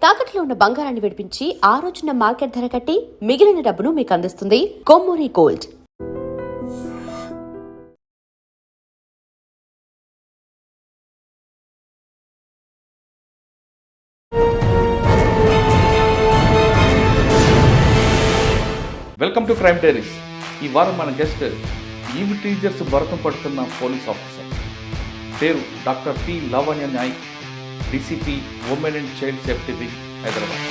తాకట్లో ఉన్న బంగారాన్ని విడిపించి ఆ రోజున మార్కెట్ ధర కట్టి మిగిలిన డబ్బును మీకు అందిస్తుంది Kommuri gold. Welcome to crime diaries. ఈ వారం మన గెస్ట్ ఈవ్ టీజర్స్ భరతం పడుతున్న పోలీస్ ఆఫీసర్. పేరు doctor P Lavanya Nayak, DCP women and child safety wing, Hyderabad.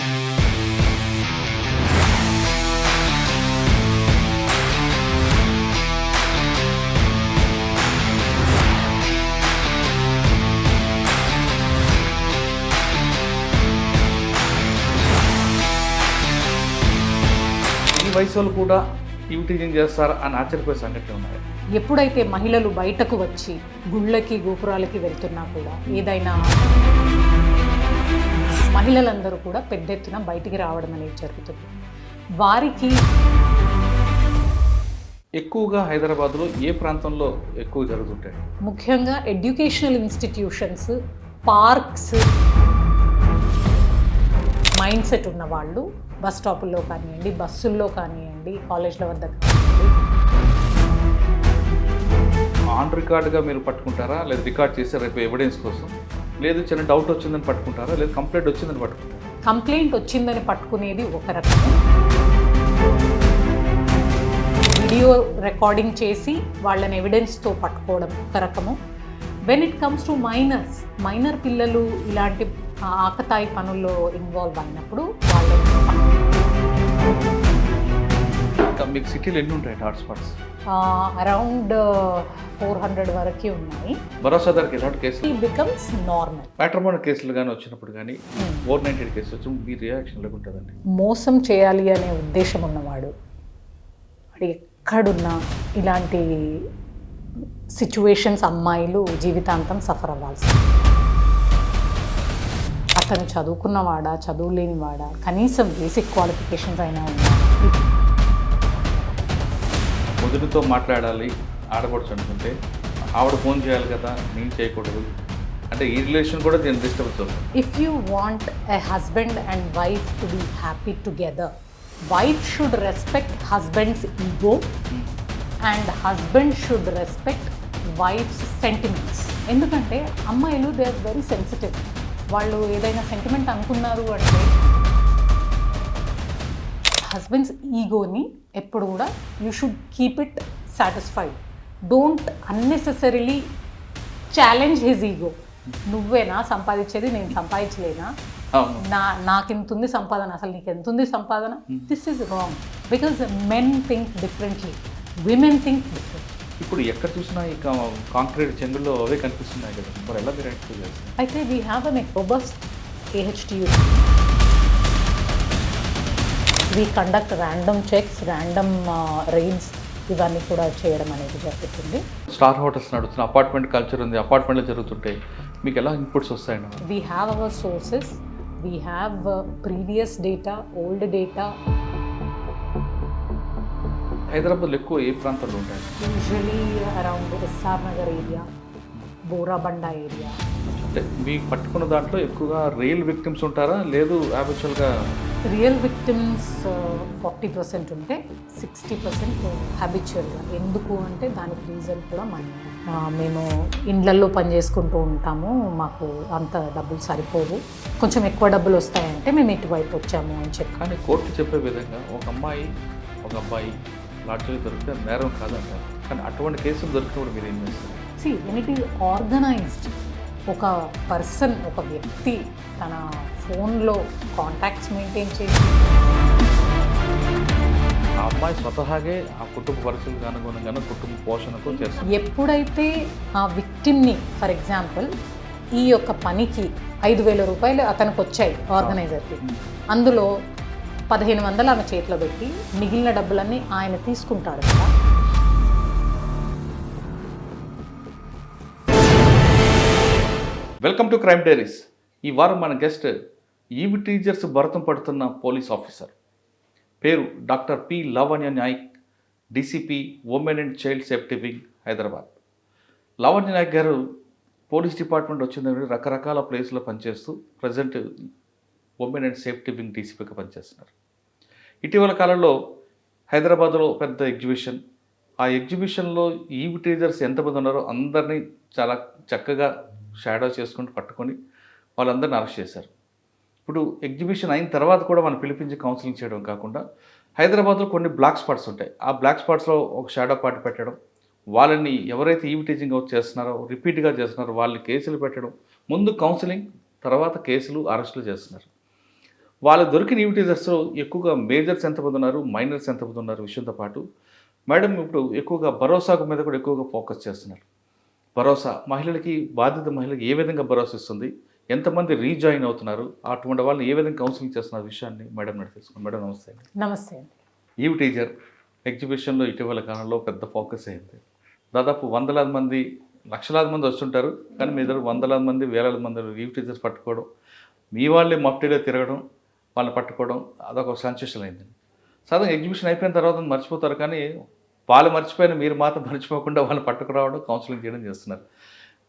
ఈ వయసు వాళ్ళు కూడా ఈవ్ టీజింగ్ చేస్తారా అని ఆశ్చర్యపోయే సంఘటనలు ఉన్నాయి. ఎప్పుడైతే మహిళలు బయటకు వచ్చి గుళ్ళకి గోపురాలకి వెళ్తున్నా కూడా ఏదైనా మహిళలందరూ కూడా పెద్ద ఎత్తున బయటికి రావడం అనేది జరుగుతుంది. వారికి ఎక్కువగా హైదరాబాద్లో ఏ ప్రాంతంలో ఎక్కువ జరుగుతుంటాయి? ముఖ్యంగా educational institutions, parks, mind set ఉన్న వాళ్ళు బస్ స్టాపుల్లో కానివ్వండి, బస్సుల్లో కానివ్వండి, కాలేజ్ల వద్ద కానివ్వండి. ఆన్ రికార్డ్గా మీరు పట్టుకుంటారా, లేదా రికార్డ్ చేసి రేపు ఎవిడెన్స్ కోసం, లేదు చిన్న డౌట్ వచ్చిందని పట్టుకుంటారా, లేదు కంప్లైంట్ వచ్చిందని పట్టుకుంటారా? కంప్లైంట్ వచ్చిందని పట్టుకునేది ఒక రకము, వీడియో రికార్డింగ్ చేసి వాళ్ళని ఎవిడెన్స్తో పట్టుకోవడం ఒక రకము. When it comes to minor పిల్లలు ఇలాంటి ఆకతాయి పనుల్లో ఇన్వాల్వ్ అయినప్పుడు వాళ్ళని మీకు సిటీలో ఎన్ని ఉంటాయి హాట్స్పాట్స్? అరౌండ్ 400 వరకు ఉన్నాయి. భరోసా ధరకి ఎలాంటి కేసులు బికమ్స్ నార్మల్. మ్యాట్రిమోనీ కేసులు కానీ వచ్చినప్పుడు కానీ 498 కేసులు వచ్చినప్పుడు మీ రియాక్షన్ లేకుంటుందండి? మోసం చేయాలి అనే ఉద్దేశం ఉన్నవాడు అది ఎక్కడున్నా ఇలాంటి సిచ్యువేషన్స్ అమ్మాయిలు జీవితాంతం సఫర్ అవ్వాల్సింది. అతను చదువుకున్నవాడా, చదువు లేనివాడా, కనీసం బేసిక్ క్వాలిఫికేషన్స్ అయినా ఉన్నాయి. ముదురుతో మాట్లాడాలి ఆడపడుచు అనుకుంటే ఆవిడ ఫోన్ చేయాలి కదా, నేను చేయకూడదు అంటే ఈ రిలేషన్ కూడా దీన్ని డిస్టర్బెన్స్ అవుతుంది. If you want a husband and wife to be happy together, wife should respect husband's ego and husband should respect wife's sentiments. ఎందుకంటే అమ్మాయిలు దే ఆర్ వెరీ సెన్సిటివ్. వాళ్ళు ఏదైనా సెంటిమెంట్ అనుకున్నారు అంటే హస్బెండ్స్ ఈగోని ఎప్పుడు కూడా you should keep it satisfied. Don't unnecessarily challenge his ego. నువ్వేనా సంపాదించేది, నేను సంపాదించలేనా, నాకెంతుంది సంపాదన, అసలు నీకు ఎంతుంది సంపాదన? This is wrong because men think differently, women think different. ఇప్పుడు ఎక్కడ చూసినా ఈ కాంక్రీట్ చెంగుల్లో అవే కనిపిస్తున్నాయి కదా, మరి ఎలా మీరు యాక్టివ్ చేస్తారు? అయితే we have an robust AHTU. We conduct random checks, random rides, ఇవన్నీ కూడా చేయడం అనేది జరుగుతుంది. స్టార్ హోటల్స్ నడుస్తున్న అపార్ట్మెంట్ కల్చర్ ఉంది, అపార్ట్మెంట్లో జరుగుతుంటాయి, మీకు ఎలా ఇన్పుట్స్ వస్తాయండి? We have our sources, we have previous data, old data. హైదరాబాద్లో ఎక్కువ ఏ ప్రాంతాల్లో ఉంటాయి? Usually around SR Nagar area, Borabanda area. అంటే మీకు పట్టుకున్న దాంట్లో ఎక్కువగా రియల్ విక్టిమ్స్ ఉంటారా, లేదు హ్యాబిచువల్గా? రియల్ విక్టిమ్స్ 40% ఉంటే 60% హ్యాబిచువల్గా. ఎందుకు అంటే దానికి రీజన్ కూడా మనీ. మేము ఇండ్లల్లో పని చేసుకుంటూ ఉంటాము, మాకు అంత డబ్బులు సరిపోవు, కొంచెం ఎక్కువ డబ్బులు వస్తాయంటే మేము ఇటువైపు వచ్చాము అని చెప్పి. కానీ కోర్టు చెప్పే విధంగా ఒక అమ్మాయి ఒక అబ్బాయి లాడ్జీలో దొరికితే నేరం కాదంటారు, కానీ అటువంటి కేసులు దొరికినప్పుడు మీరు ఏం చేస్తారు? వెన్ ఇట్ ఈజ్ ఆర్గనైజ్డ్, ఒక పర్సన్, ఒక వ్యక్తి తన ఫోన్లో కాంటాక్ట్స్ మెయింటైన్ చేసి ఆ అమ్మాయి స్వతహాగే ఆ కుటుంబ పరిస్థితులకు అనుగుణంగానే కుటుంబ పోషణకు చేస్తారు. ఎప్పుడైతే ఆ విక్టిమ్ని, ఫర్ ఎగ్జాంపుల్ ఈ యొక్క పనికి 5,000 రూపాయలు అతనికి వచ్చాయి ఆర్గనైజర్కి, అందులో 1,500 ఆమె చేతిలో పెట్టి మిగిలిన డబ్బులన్నీ ఆయన తీసుకుంటాడు కదా. Welcome to crime diaries. ఈ వారం మన గెస్ట్ ఈవ్ టీజర్స్ భరతం పడుతున్న పోలీస్ ఆఫీసర్. పేరు doctor P Lavanya Nayak, DCP women and child safety wing, Hyderabad. Lavanya Nayak garu police department వచ్చిందని రకరకాల ప్లేస్లో పనిచేస్తూ present women and safety wing డీసీపీగా పనిచేస్తున్నారు. ఇటీవల కాలంలో హైదరాబాద్లో పెద్ద ఎగ్జిబిషన్, ఆ ఎగ్జిబిషన్లో ఈవ్ టీజర్స్ ఎంతమంది ఉన్నారో అందరినీ చాలా చక్కగా షాడో చేసుకుంటూ పట్టుకొని వాళ్ళందరినీ అరెస్ట్ చేశారు. ఇప్పుడు ఎగ్జిబిషన్ అయిన తర్వాత కూడా మనం పిలిపించి కౌన్సిలింగ్ చేయడం కాకుండా హైదరాబాద్లో కొన్ని బ్లాక్ స్పాట్స్ ఉంటాయి. ఆ బ్లాక్ స్పాట్స్లో ఒక షాడో పార్టీ పెట్టడం, వాళ్ళని ఎవరైతే ఈవ్ టీజింగ్ అవుట్ చేస్తున్నారో, రిపీట్గా చేస్తున్నారో వాళ్ళని కేసులు పెట్టడం, ముందు కౌన్సిలింగ్ తర్వాత కేసులు, అరెస్టులు చేస్తున్నారు. వాళ్ళు దొరికిన ఈవ్ టీజర్స్ ఎక్కువగా మేజర్స్ ఎంతమంది ఉన్నారు, మైనర్స్ ఎంతమంది ఉన్నారు విషయంతో పాటు మేడం ఇప్పుడు ఎక్కువగా భరోసా మీద కూడా ఎక్కువగా ఫోకస్ చేస్తున్నారు. భరోసా మహిళలకి, బాధిత మహిళలకు ఏ విధంగా భరోసా ఇస్తుంది, ఎంతమంది రీజాయిన్ అవుతున్నారు, అటువంటి వాళ్ళని ఏ విధంగా కౌన్సిలింగ్ చేస్తున్న విషయాన్ని మేడం నడిచి తెలుసుకోండి. మేడం నమస్తే అండి. నమస్తే అండి. ఈవ్ టీజర్ ఎగ్జిబిషన్లో ఇటీవల కాలంలో పెద్ద ఫోకస్ అయింది. దాదాపు వందలాది మంది, లక్షలాది మంది వస్తుంటారు, కానీ మీ దగ్గర వందలాది మంది, వేలాది మంది ఈవ్ టీజర్స్ పట్టుకోవడం, మీ వాళ్ళే మఫ్టీలో తిరగడం, వాళ్ళని పట్టుకోవడం అదొక సెన్సేషన్ అయింది. సాధారణ ఎగ్జిబిషన్ అయిపోయిన తర్వాత మర్చిపోతారు, కానీ వాళ్ళు మర్చిపోయిన మీరు మాత్రం మర్చిపోకుండా వాళ్ళని పట్టుకురావడం, కౌన్సిలింగ్ చేయడం చేస్తున్నారు.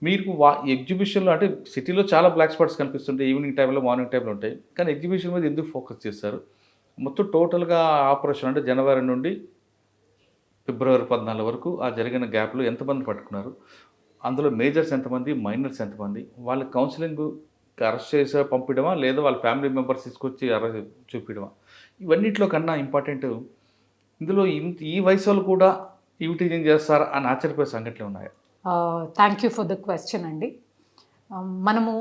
మీకు ఎగ్జిబిషన్లో అంటే సిటీలో చాలా బ్లాక్ స్పాట్స్ కనిపిస్తుంటాయి, ఈవినింగ్ టైంలో, మార్నింగ్ టైంలో ఉంటాయి, కానీ ఎగ్జిబిషన్ మీద ఎందుకు ఫోకస్ చేస్తారు? మొత్తం టోటల్గా ఆపరేషన్ అంటే జనవరి నుండి ఫిబ్రవరి 14 వరకు ఆ జరిగిన గ్యాప్లో ఎంతమంది పట్టుకున్నారు, అందులో మేజర్స్ ఎంతమంది, మైనర్స్ ఎంతమంది, వాళ్ళ కౌన్సిలింగ్ అరెస్ట్ చేసి పంపించడమా లేదా వాళ్ళ ఫ్యామిలీ మెంబర్స్ తీసుకొచ్చి అరెస్ట్ చూపించడమా? ఇవన్నిట్లో కన్నా ఇంపార్టెంట్, ఇందులో ఈ వయసు వాళ్ళు కూడా ఈవ్ టీజింగ్ చేస్తారా అని ఆశ్చర్యపోయే సంఘటనలు ఉన్నాయి. Thank you for the question అండి. మనము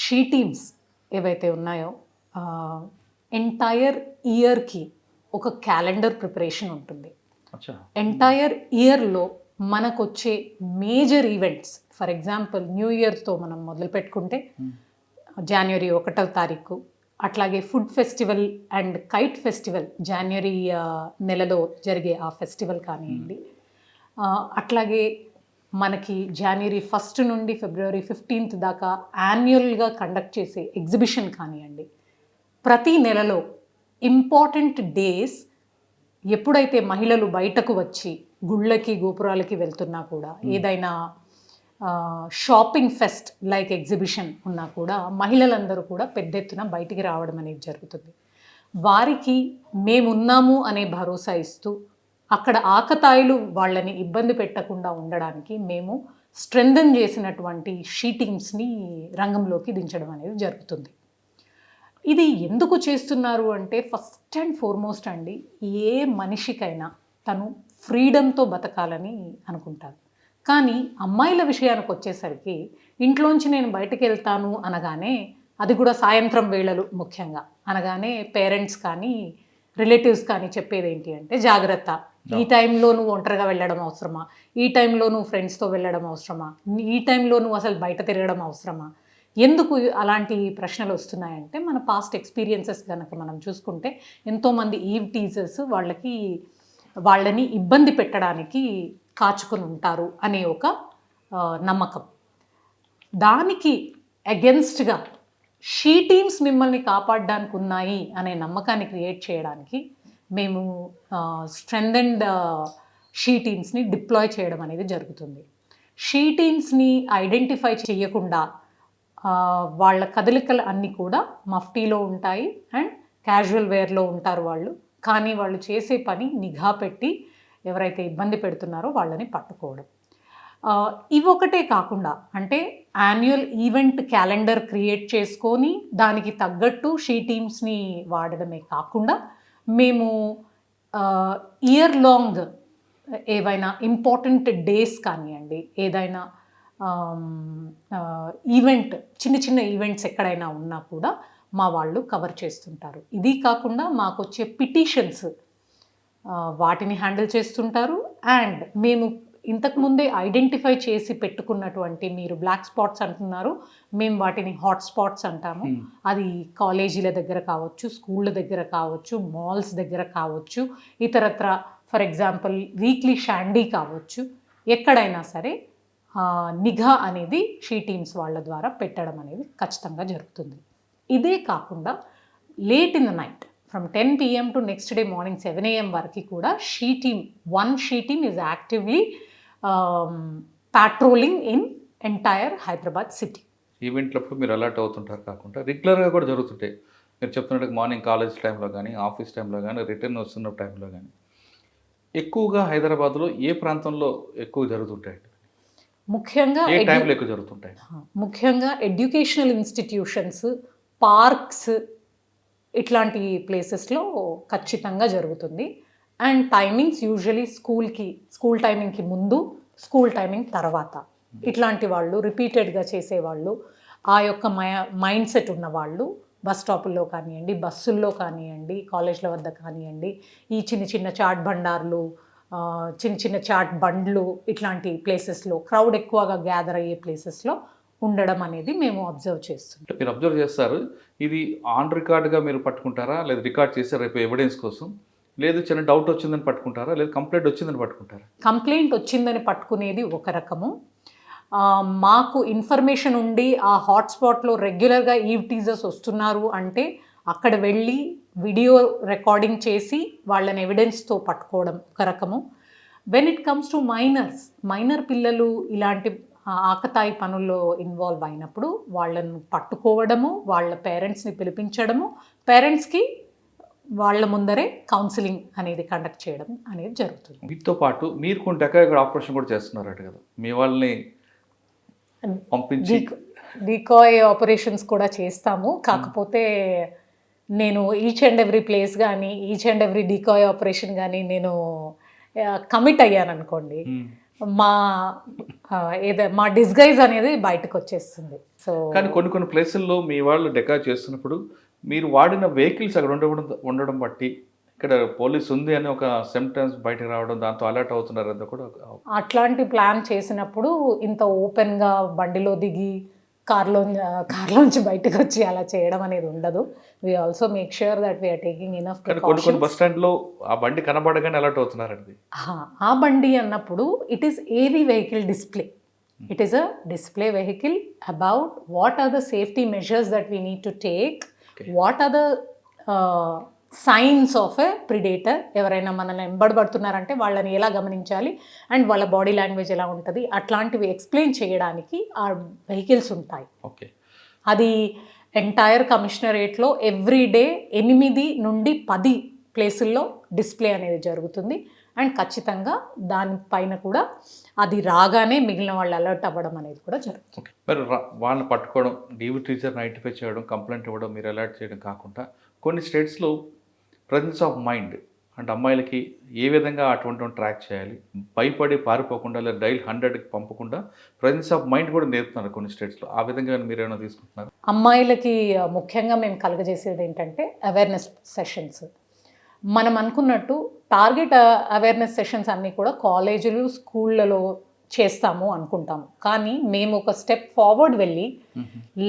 షీ టీమ్స్ ఏవైతే ఉన్నాయో ఎంటైర్ ఇయర్కి ఒక క్యాలెండర్ ప్రిపరేషన్ ఉంటుంది. అచ్చా. ఎంటైర్ ఇయర్లో మనకు వచ్చే major events, for example new ఇయర్తో మనం మొదలు పెట్టుకుంటే జనవరి 1వ తారీఖు, అట్లాగే food festival and kite festival జనవరి నెలలో జరిగే ఆ ఫెస్టివల్ కానివ్వండి, అట్లాగే మనకి జనవరి 1 నుండి ఫిబ్రవరి 15 దాకా యాన్యువల్గా కండక్ట్ చేసే ఎగ్జిబిషన్ కానివ్వండి, ప్రతి నెలలో ఇంపార్టెంట్ డేస్ ఎప్పుడైతే మహిళలు బయటకు వచ్చి గుళ్ళకి, గోపురాలకి వెళ్తున్నా కూడా, ఏదైనా షాపింగ్ ఫెస్ట్ లైక్ ఎగ్జిబిషన్ ఉన్నా కూడా మహిళలందరూ కూడా పెద్ద ఎత్తున బయటికి రావడం అనేది జరుగుతుంది. వారికి మేమున్నాము అనే భరోసా ఇస్తూ అక్కడ ఆకతాయిలు వాళ్ళని ఇబ్బంది పెట్టకుండా ఉండడానికి మేము స్ట్రెంథన్ చేసినటువంటి షీ టీమ్స్ని రంగంలోకి దించడం అనేది జరుగుతుంది. ఇది ఎందుకు చేస్తున్నారు అంటే ఫస్ట్ అండ్ ఫార్మోస్ట్ అండి, ఏ మనిషికైనా తను ఫ్రీడమ్తో బతకాలని అనుకుంటారు. కానీ అమ్మాయిల విషయానికి వచ్చేసరికి ఇంట్లోంచి నేను బయటకు వెళ్తాను అనగానే, అది కూడా సాయంత్రం వేళలు ముఖ్యంగా అనగానే పేరెంట్స్ కానీ రిలేటివ్స్ కానీ చెప్పేది ఏంటి అంటే జాగ్రత్త, ఈ టైంలో నువ్వు ఒంటరిగా వెళ్ళడం అవసరమా, ఈ టైంలో నువ్వు ఫ్రెండ్స్తో వెళ్ళడం అవసరమా, ఈ టైంలో నువ్వు అసలు బయట తిరగడం అవసరమా. ఎందుకు అలాంటి ప్రశ్నలు వస్తున్నాయంటే మన పాస్ట్ ఎక్స్పీరియన్సెస్ కనుక మనం చూసుకుంటే ఎంతోమంది ఈవ్ టీజర్స్ వాళ్ళని ఇబ్బంది పెట్టడానికి కాచుకొని ఉంటారు అనే ఒక నమ్మకం. దానికి అగెన్స్ట్గా షీ టీమ్స్ మిమ్మల్ని కాపాడడానికి ఉన్నాయి అనే నమ్మకాన్ని క్రియేట్ చేయడానికి మేము స్ట్రెంథెన్డ్ షీ టీమ్స్ని డిప్లాయ్ చేయడం అనేది జరుగుతుంది. షీ టీమ్స్ని ఐడెంటిఫై చేయకుండా వాళ్ళ కదలికలు అన్నీ కూడా మఫ్టీలో ఉంటాయి అండ్ క్యాజువల్ వేర్లో ఉంటారు వాళ్ళు. కానీ వాళ్ళు చేసే పని నిఘా పెట్టి ఎవరైతే ఇబ్బంది పెడుతున్నారో వాళ్ళని పట్టుకోవడం. ఇవి ఒకటే కాకుండా అంటే యాన్యువల్ ఈవెంట్ క్యాలెండర్ క్రియేట్ చేసుకొని దానికి తగ్గట్టు షీ టీమ్స్ని వాడడమే కాకుండా మేము ఇయర్ లాంగ్ ఏవైనా ఇంపార్టెంట్ డేస్ కానివ్వండి, ఏదైనా ఈవెంట్, చిన్న చిన్న ఈవెంట్స్ ఎక్కడైనా ఉన్నా కూడా మా వాళ్ళు కవర్ చేస్తుంటారు. ఇది కాకుండా మాకు వచ్చే పిటిషన్స్ వాటిని హ్యాండిల్ చేస్తుంటారు. అండ్ మేము ఇంతకుముందే ఐడెంటిఫై చేసి పెట్టుకున్నటువంటి, మీరు బ్లాక్ స్పాట్స్ అంటున్నారు, మేము వాటిని హాట్ స్పాట్స్ అంటాము. అది కాలేజీల దగ్గర కావచ్చు, స్కూళ్ళ దగ్గర కావచ్చు, మాల్స్ దగ్గర కావచ్చు, ఇతరత్ర ఫర్ ఎగ్జాంపుల్ వీక్లీ షాండీ కావచ్చు, ఎక్కడైనా సరే నిఘా అనేది షీ టీమ్స్ వాళ్ళ ద్వారా పెట్టడం అనేది ఖచ్చితంగా జరుగుతుంది. ఇదే కాకుండా late in the night from 10 PM to next day morning 7 AM వరకు కూడా one she team is actively patrolling in entire Hyderabad city. ఈవెంట్లప్పుడు మీరు అలర్ట్ అవుతుంటారు కాకుండా రెగ్యులర్గా కూడా జరుగుతుంటాయి. మీరు చెప్తున్నట్టు మార్నింగ్ కాలేజ్ టైంలో కానీ, ఆఫీస్ టైంలో కానీ, రిటర్న్ వస్తున్న టైంలో కానీ ఎక్కువగా హైదరాబాద్లో ఏ ప్రాంతంలో ఎక్కువ జరుగుతుంటాయండి? ముఖ్యంగా ఏ టైంలో ఎక్కువ జరుగుతుంటాయి? ముఖ్యంగా ఎడ్యుకేషనల్ ఇన్స్టిట్యూషన్స్, పార్క్స్ ఇట్లాంటి ప్లేసెస్లో ఖచ్చితంగా జరుగుతుంది. అండ్ టైమింగ్స్ యూజువలీ స్కూల్ టైమింగ్కి ముందు, స్కూల్ టైమింగ్ తర్వాత. ఇట్లాంటి వాళ్ళు రిపీటెడ్గా చేసేవాళ్ళు, ఆ యొక్క మైండ్ సెట్ ఉన్నవాళ్ళు బస్ స్టాపుల్లో కానివ్వండి, బస్సుల్లో కానివ్వండి, కాలేజ్ల వద్ద కానివ్వండి, ఈ చిన్న చిన్న చాట్ బండార్లు, చిన్న చిన్న చాట్ బండ్లు ఇట్లాంటి ప్లేసెస్లో, క్రౌడ్ ఎక్కువగా గ్యాదర్ అయ్యే ప్లేసెస్లో ఉండడం అనేది మేము అబ్జర్వ్ చేస్తున్నాం. మీరు అబ్జర్వ్ చేస్తారు, ఇది ఆన్ రికార్డ్గా మీరు పట్టుకుంటారా, లేదా రికార్డ్ చేసి రేపు ఎవిడెన్స్ కోసం, లేదు చిన్న డౌట్ వచ్చిందని పట్టుకుంటారా, లేదు కంప్లైంట్ వచ్చిందని పట్టుకుంటారా? కంప్లైంట్ వచ్చిందని పట్టుకునేది ఒక రకము. మాకు ఇన్ఫర్మేషన్ ఉండి ఆ హాట్స్పాట్లో రెగ్యులర్గా ఈవ్ టీజర్స్ వస్తున్నారు అంటే అక్కడ వెళ్ళి వీడియో రికార్డింగ్ చేసి వాళ్ళని ఎవిడెన్స్తో పట్టుకోవడం ఒక రకము. When it comes to minor పిల్లలు ఇలాంటి ఆకతాయి పనుల్లో ఇన్వాల్వ్ అయినప్పుడు వాళ్ళను పట్టుకోవడము, వాళ్ళ పేరెంట్స్ని పిలిపించడము, పేరెంట్స్కి వాళ్ళ ముందరే కౌన్సిలింగ్ అనేది కండక్ట్ చేయడం అనేది జరుగుతుంది. వీటితో పాటు మీరు కొన్ని డెకాయ్ ఆపరేషన్ కూడా చేస్తున్నారట కదా, మీ వాళ్ళని పంపించి? డీకాయ్ ఆపరేషన్స్ కూడా చేస్తాము. కాకపోతే నేను ఈచ్ అండ్ ఎవ్రీ ప్లేస్ కానీ, each and every decoy operation కానీ నేను కమిట్ అయ్యాను అనుకోండి, మా డిస్గైజ్ అనేది బయటకు వచ్చేస్తుంది. సో కానీ కొన్ని ప్లేసుల్లో మీ వాళ్ళు డెకాయ్ చేస్తున్నప్పుడు మీరు వాడిన వెహికల్స్ అక్కడ ఉండడం బట్టి ఇక్కడ పోలీస్ ఉంది అని ఒక సిమ్టమ్స్ బయటకు రావడం, దాంతో అలర్ట్ అవుతున్నారు అంతా కూడా. అట్లాంటి ప్లాన్ చేసినప్పుడు ఇంత ఓపెన్గా బండిలో దిగి కార్లోంచి బయటకు వచ్చి అలా చేయడం అనేది ఉండదు. We also make sure that we're taking enough కొన్ని బస్ స్టాండ్లో ఆ బండి కనబడగానే అలర్ట్ అవుతున్నారండి. ఆ బండి అన్నప్పుడు it is AV vehicle display. It is a display vehicle about what are the safety measures that we need to take, what are the signs of a predator. ఎవరైనా మనల్ని వెంబడబడుతున్నారంటే వాళ్ళని ఎలా గమనించాలి అండ్ వాళ్ళ బాడీ లాంగ్వేజ్ ఎలా ఉంటుంది, అట్లాంటివి explain చేయడానికి ఆ వెహికల్స్ ఉంటాయి. ఓకే, అది ఎంటైర్ కమిషనరేట్లో ఎవ్రీడే 8 నుండి 10 ప్లేసుల్లో డిస్ప్లే అనేది జరుగుతుంది. అండ్ ఖచ్చితంగా దానిపైన కూడా అది రాగానే మిగిలిన వాళ్ళు అలర్ట్ అవ్వడం అనేది కూడా జరుగుతుంది. మరి వాళ్ళని పట్టుకోవడం, డీవీ టీచర్ని ఐడెంటిఫై చేయడం, కంప్లైంట్ ఇవ్వడం, మీరు అలర్ట్ చేయడం కాకుండా కొన్ని స్టేట్స్లో ప్రెజెన్స్ ఆఫ్ మైండ్ అంటే అమ్మాయిలకి ఏ విధంగా అటువంటి ట్రాక్ చేయాలి, భయపడి పారిపోకుండా లేదా డైల్ 100కి పంపకుండా ప్రెజెన్స్ ఆఫ్ మైండ్ కూడా నేర్పుతున్నారు కొన్ని స్టేట్స్లో. ఆ విధంగా మీరు ఏమైనా తీసుకుంటున్నారు? అమ్మాయిలకి ముఖ్యంగా మేము కలుగజేసేది ఏంటంటే అవేర్నెస్ సెషన్స్. మనం అనుకున్నట్టు టార్గెట్ అవేర్నెస్ సెషన్స్ అన్నీ కూడా కాలేజీలు, స్కూళ్ళలో చేస్తాము అనుకుంటాము. కానీ మేము ఒక స్టెప్ ఫార్వర్డ్ వెళ్ళి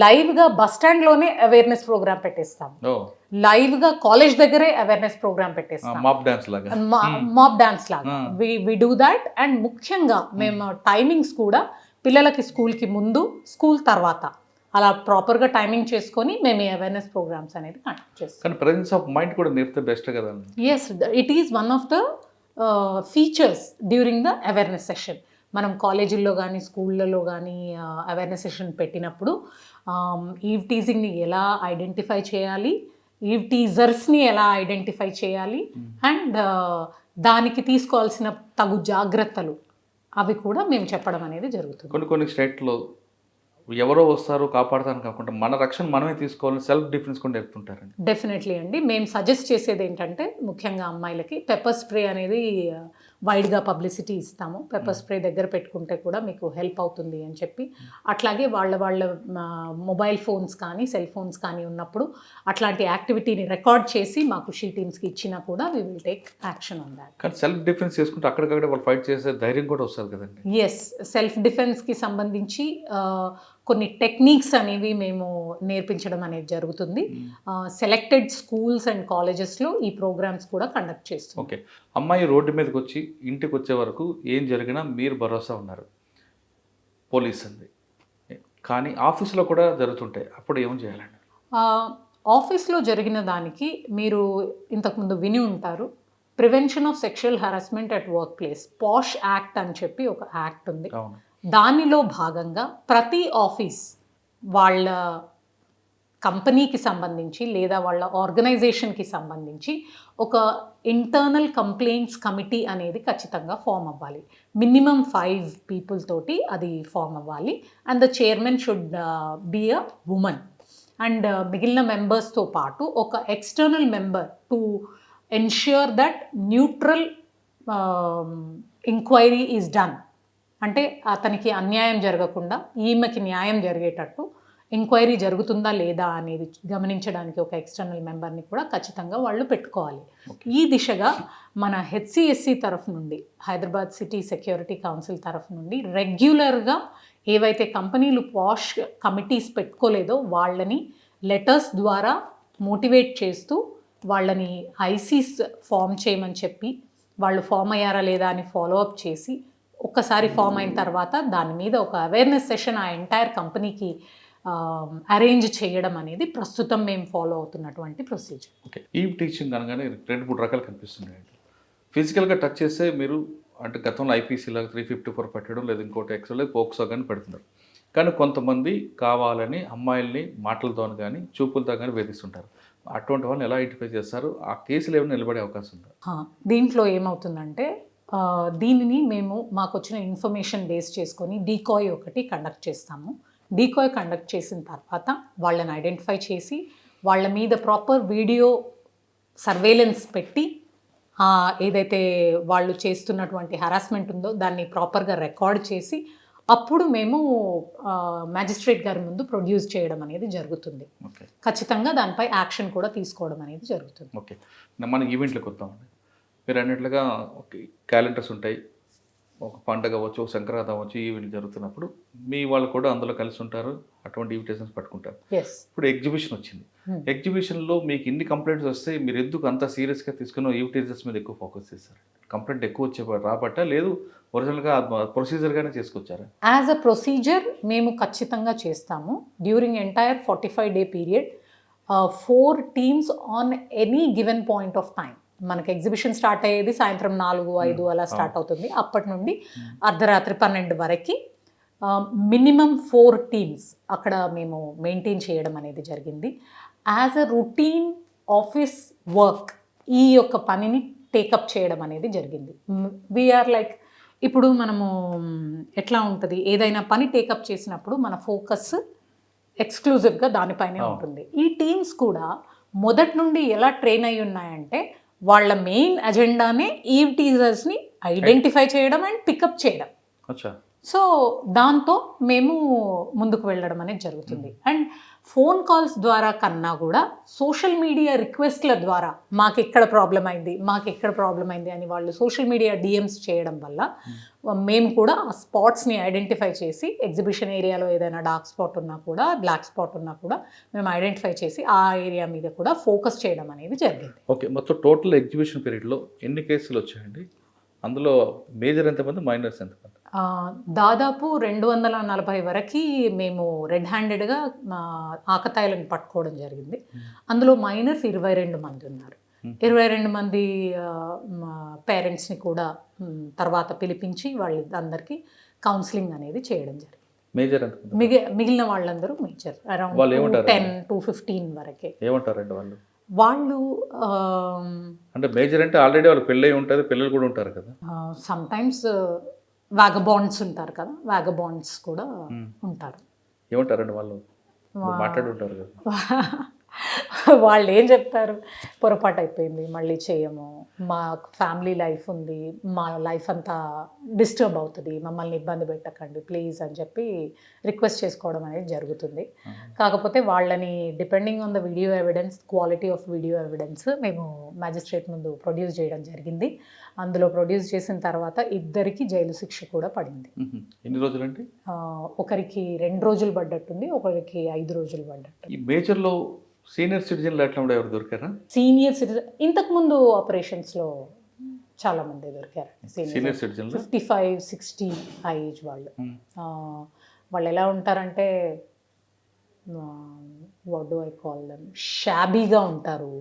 లైవ్గా బస్ స్టాండ్లోనే అవేర్నెస్ ప్రోగ్రామ్ పెట్టేస్తాము. లైవ్గా కాలేజ్ దగ్గరే అవేర్నెస్ ప్రోగ్రామ్ పెట్టేస్తాం, మాప్ డాన్స్ లాగా. We do that. అండ్ ముఖ్యంగా మేము టైమింగ్స్ కూడా పిల్లలకి స్కూల్కి ముందు, స్కూల్ తర్వాత అలా ప్రాపర్గా టైమింగ్ చేసుకొని మేము ఈ అవేర్నెస్ ప్రోగ్రామ్స్ అనేది కండక్ట్ చేస్తాం. కానీ ప్రెజెన్స్ ఆఫ్ మైండ్ కూడా నేర్పితే బెస్ట్ కదా? Yes, it is one of the features during the awareness session. మనం కాలేజీల్లో కానీ స్కూళ్ళలో కానీ అవేర్నెస్ సెషన్ పెట్టినప్పుడు ఈవ్ టీజింగ్ని ఎలా ఐడెంటిఫై చేయాలి, ఈవ్ టీజర్స్ని ఎలా ఐడెంటిఫై చేయాలి, అండ్ దానికి తీసుకోవాల్సిన తగు జాగ్రత్తలు అవి కూడా మేము చెప్పడం అనేది జరుగుతుంది. కొన్ని స్టేట్లో ఎవరో వస్తారు కాపాడతాను కాకుండా మన రక్షణ మనమే తీసుకోవాలని సెల్ఫ్ డిఫెన్స్ కూడా నేర్పుతుంటారండి. డెఫినెట్లీ అండి. మేము సజెస్ట్ చేసేది ఏంటంటే ముఖ్యంగా అమ్మాయిలకి పెప్పర్ స్ప్రే అనేది వైడ్గా పబ్లిసిటీ ఇస్తాము. పెప్పర్ స్ప్రే దగ్గర పెట్టుకుంటే కూడా మీకు హెల్ప్ అవుతుంది అని చెప్పి, అట్లాగే వాళ్ళ మొబైల్ ఫోన్స్ కానీ సెల్ ఫోన్స్ కానీ ఉన్నప్పుడు అట్లాంటి యాక్టివిటీని రికార్డ్ చేసి మాకు షీ టీమ్స్కి ఇచ్చినా కూడా we will take action on that. కానీ సెల్ఫ్ డిఫెన్స్ చేసుకుంటే అక్కడికక్కడ వాళ్ళు ఫైట్ చేసే ధైర్యం కూడా వస్తుంది కదండి. ఎస్, సెల్ఫ్ డిఫెన్స్కి సంబంధించి కొన్ని టెక్నిక్స్ అనేవి మేము నేర్పించడం అనేది జరుగుతుంది. సెలెక్టెడ్ స్కూల్స్ అండ్ కాలేజెస్లో ఈ ప్రోగ్రామ్స్ కూడా కండక్ట్ చేస్తాం. ఓకే, అమ్మాయి రోడ్డు మీదకి వచ్చి ఇంటికి వచ్చే వరకు ఏం జరిగినా మీరు భరోసా ఉన్నారు, పోలీస్ అంది. కానీ ఆఫీస్లో కూడా జరుగుతుంటాయి, అప్పుడు ఏం చేయాలండి? ఆఫీస్లో జరిగిన దానికి మీరు ఇంతకుముందు విని ఉంటారు, prevention of sexual harassment at work place, posh act అని చెప్పి ఒక యాక్ట్ ఉంది. దానిలో భాగంగా ప్రతి ఆఫీస్ వాళ్ళ కంపెనీకి సంబంధించి లేదా వాళ్ళ ఆర్గనైజేషన్కి సంబంధించి ఒక ఇంటర్నల్ కంప్లైంట్స్ కమిటీ అనేది ఖచ్చితంగా ఫామ్ అవ్వాలి. మినిమం 5 పీపుల్ తోటి అది ఫామ్ అవ్వాలి. And the chairman should be a woman. And మిగిలిన మెంబర్స్తో పాటు ఒక external member to ensure that neutral enquiry is done. అంటే అతనికి అన్యాయం జరగకుండా ఈమెకి న్యాయం జరిగేటట్టు ఎంక్వైరీ జరుగుతుందా లేదా అనేది గమనించడానికి ఒక ఎక్స్టర్నల్ మెంబర్ని కూడా ఖచ్చితంగా వాళ్ళు పెట్టుకోవాలి. ఈ దిశగా మన హెచ్సిఎస్సి తరఫు నుండి, హైదరాబాద్ సిటీ సెక్యూరిటీ కౌన్సిల్ తరఫు నుండి రెగ్యులర్గా ఏవైతే కంపెనీలు పాష్ కమిటీస్ పెట్టుకోలేదో వాళ్ళని లెటర్స్ ద్వారా మోటివేట్ చేస్తూ వాళ్ళని ఐసీస్ ఫామ్ చేయమని చెప్పి, వాళ్ళు ఫామ్ అయ్యారా లేదా అని ఫాలో అప్ చేసి, ఒక్కసారి ఫామ్ అయిన తర్వాత దాని మీద ఒక అవేర్నెస్ సెషన్ ఆ ఎంటైర్ కంపెనీకి అరేంజ్ చేయడం అనేది ప్రస్తుతం మేము ఫాలో అవుతున్నటువంటి ప్రొసీజర్. ఓకే, ఈ టీచింగ్ అనగానే 2-3 రకాలు కనిపిస్తున్నాయండి. ఫిజికల్గా టచ్ చేస్తే మీరు అంటే గతంలో ఐపీసీ లాగా 354 పెట్టడం, లేదా ఇంకోటి ఎక్స్ట్రా లేదు పోక్సో కానీ పెడుతున్నారు. కానీ కొంతమంది కావాలని అమ్మాయిల్ని మాటలతో కానీ చూపులతో కానీ వేధిస్తుంటారు. అటువంటి వాళ్ళని ఎలా ఐడెంటిఫై చేస్తారు? ఆ కేసులు ఏమైనా నిలబడే అవకాశం ఉందా? దీంట్లో ఏమవుతుందంటే దీనిని మేము మాకు వచ్చిన ఇన్ఫర్మేషన్ బేస్ చేసుకొని డీకాయ్ ఒకటి కండక్ట్ చేస్తాము. డీకాయ్ కండక్ట్ చేసిన తర్వాత వాళ్ళని ఐడెంటిఫై చేసి వాళ్ళ మీద ప్రాపర్ వీడియో సర్వేలెన్స్ పెట్టి ఏదైతే వాళ్ళు చేస్తున్నటువంటి హరాస్మెంట్ ఉందో దాన్ని ప్రాపర్గా రికార్డ్ చేసి అప్పుడు మేము మ్యాజిస్ట్రేట్ గారి ముందు ప్రొడ్యూస్ చేయడం అనేది జరుగుతుంది. ఖచ్చితంగా దానిపై యాక్షన్ కూడా తీసుకోవడం అనేది జరుగుతుంది. ఓకే, మన ఈవెంట్లకు వద్దామండి. మీరు అన్నట్లుగా క్యాలెండర్స్ ఉంటాయి, ఒక పండగ అవ్వచ్చు, సంక్రాంతి అవ్వచ్చు, ఈవెంట్ జరుగుతున్నప్పుడు మీ వాళ్ళు కూడా అందులో కలిసి ఉంటారు, అటువంటి ఇన్విటేషన్స్ పట్టుకుంటారు. ఇప్పుడు ఎగ్జిబిషన్ వచ్చింది. ఎగ్జిబిషన్లో మీకు ఇన్ని కంప్లైంట్స్ వస్తే మీరు ఎందుకు అంత సీరియస్గా తీసుకున్న ఈవిటీజర్స్ మీద ఎక్కువ ఫోకస్ చేస్తారు? కంప్లైంట్ ఎక్కువ వచ్చే రాబట్టా, లేదు ఒరిజినల్గా ప్రొసీజర్గానే చేసుకొచ్చారా? యాజ్ అ ప్రొసీజర్ మేము ఖచ్చితంగా చేస్తాము. During entire 45 day period 4 teams on any given point of time. మనకి ఎగ్జిబిషన్ స్టార్ట్ అయ్యేది సాయంత్రం 4-5 అలా స్టార్ట్ అవుతుంది. అప్పటి నుండి అర్ధరాత్రి 12 వరకు మినిమం 4 teams అక్కడ మేము మెయింటైన్ చేయడం అనేది జరిగింది. As a routine office work ఈ యొక్క పనిని టేకప్ చేయడం అనేది జరిగింది. వీఆర్ లైక్, ఇప్పుడు మనము ఎట్లా ఉంటుంది, ఏదైనా పని టేకప్ చేసినప్పుడు మన ఫోకస్ ఎక్స్క్లూజివ్గా దానిపైనే ఉంటుంది. ఈ టీమ్స్ కూడా మొదటి నుండి ఎలా ట్రైన్ అయి ఉన్నాయంటే వాళ్ళ మెయిన్ అజెండానే ఈవ్ టీజర్స్ని ఐడెంటిఫై చేయడం అండ్ పికప్ చేయడం. సో దాంతో మేము ముందుకు వెళ్ళడం అనేది జరుగుతుంది. అండ్ ఫోన్ కాల్స్ ద్వారా కన్నా కూడా సోషల్ మీడియా రిక్వెస్ట్ల ద్వారా మాకు ఎక్కడ ప్రాబ్లం అయింది అని వాళ్ళు సోషల్ మీడియా డిఎమ్స్ చేయడం వల్ల మేము కూడా ఆ స్పాట్స్ని ఐడెంటిఫై చేసి, ఎగ్జిబిషన్ ఏరియాలో ఏదైనా డార్క్ స్పాట్ ఉన్నా కూడా, బ్లాక్ స్పాట్ ఉన్నా కూడా మేము ఐడెంటిఫై చేసి ఆ ఏరియా మీద కూడా ఫోకస్ చేయడం అనేది జరిగింది. ఓకే, మొత్తం టోటల్ ఎగ్జిబిషన్ పీరియడ్లో ఎన్ని కేసులు వచ్చాయండి? అందులో మేజర్ ఎంతమంది, మైనర్స్ ఎంతమంది? దాదాపు 240 వరకు మేము రెడ్ హ్యాండెడ్గా ఆకతాయిలను పట్టుకోవడం జరిగింది. అందులో మైనర్స్ 22 మంది ఉన్నారు. 22 మంది పేరెంట్స్ని కూడా తర్వాత పిలిపించి వాళ్ళందరికీ కౌన్సిలింగ్ అనేది చేయడం జరిగింది. మేజర్ మిగిలిన వాళ్ళందరూ మేజర్ అరౌండ్ 10-15 వరకే. ఏమంటారండి వాళ్ళు? వాళ్ళు అంటే మేజర్ అంటే ఆల్రెడీ వాళ్ళు పెళ్ళై ఉంటుంది, పిల్లలు కూడా ఉంటారు కదా. సమ్టైమ్స్ వ్యాగబాండ్స్ ఉంటారు కదా, వ్యాగబాండ్స్ కూడా ఉంటారు. ఏమంటారండి వాళ్ళు? మాట్లాడుంటారు కదా. వాళ్ళు ఏం చెప్తారు, పొరపాటు అయిపోయింది, మళ్ళీ చేయము, మా ఫ్యామిలీ లైఫ్ ఉంది, మా లైఫ్ అంతా డిస్టర్బ్ అవుతుంది, మమ్మల్ని ఇబ్బంది పెట్టకండి ప్లీజ్ అని చెప్పి రిక్వెస్ట్ చేసుకోవడం అనేది జరుగుతుంది. కాకపోతే వాళ్ళని depending on the video evidence, quality of video evidence మేము మ్యాజిస్ట్రేట్ ముందు ప్రొడ్యూస్ చేయడం జరిగింది. అందులో ప్రొడ్యూస్ చేసిన తర్వాత 2 జైలు శిక్ష కూడా పడింది. ఎన్ని రోజులండి? ఒకరికి 2 రోజులు పడ్డట్టుంది, ఒకరికి 5 రోజులు పడ్డట్టు. ఈ మేజర్లో సీనియర్ సిటిజన్లు ఎట్లా ఉండే, ఎవరు దొరికారా? సీనియర్ సిటిజన్ ఇంతకుముందు ఆపరేషన్స్లో చాలా మంది దొరికారు. సీనియర్ సిటిజన్ 55-60 ఆ ఏజ్ వాళ్ళు. వాళ్ళు ఎలా ఉంటారంటే, what do I call them, షాబీగా ఉంటారు.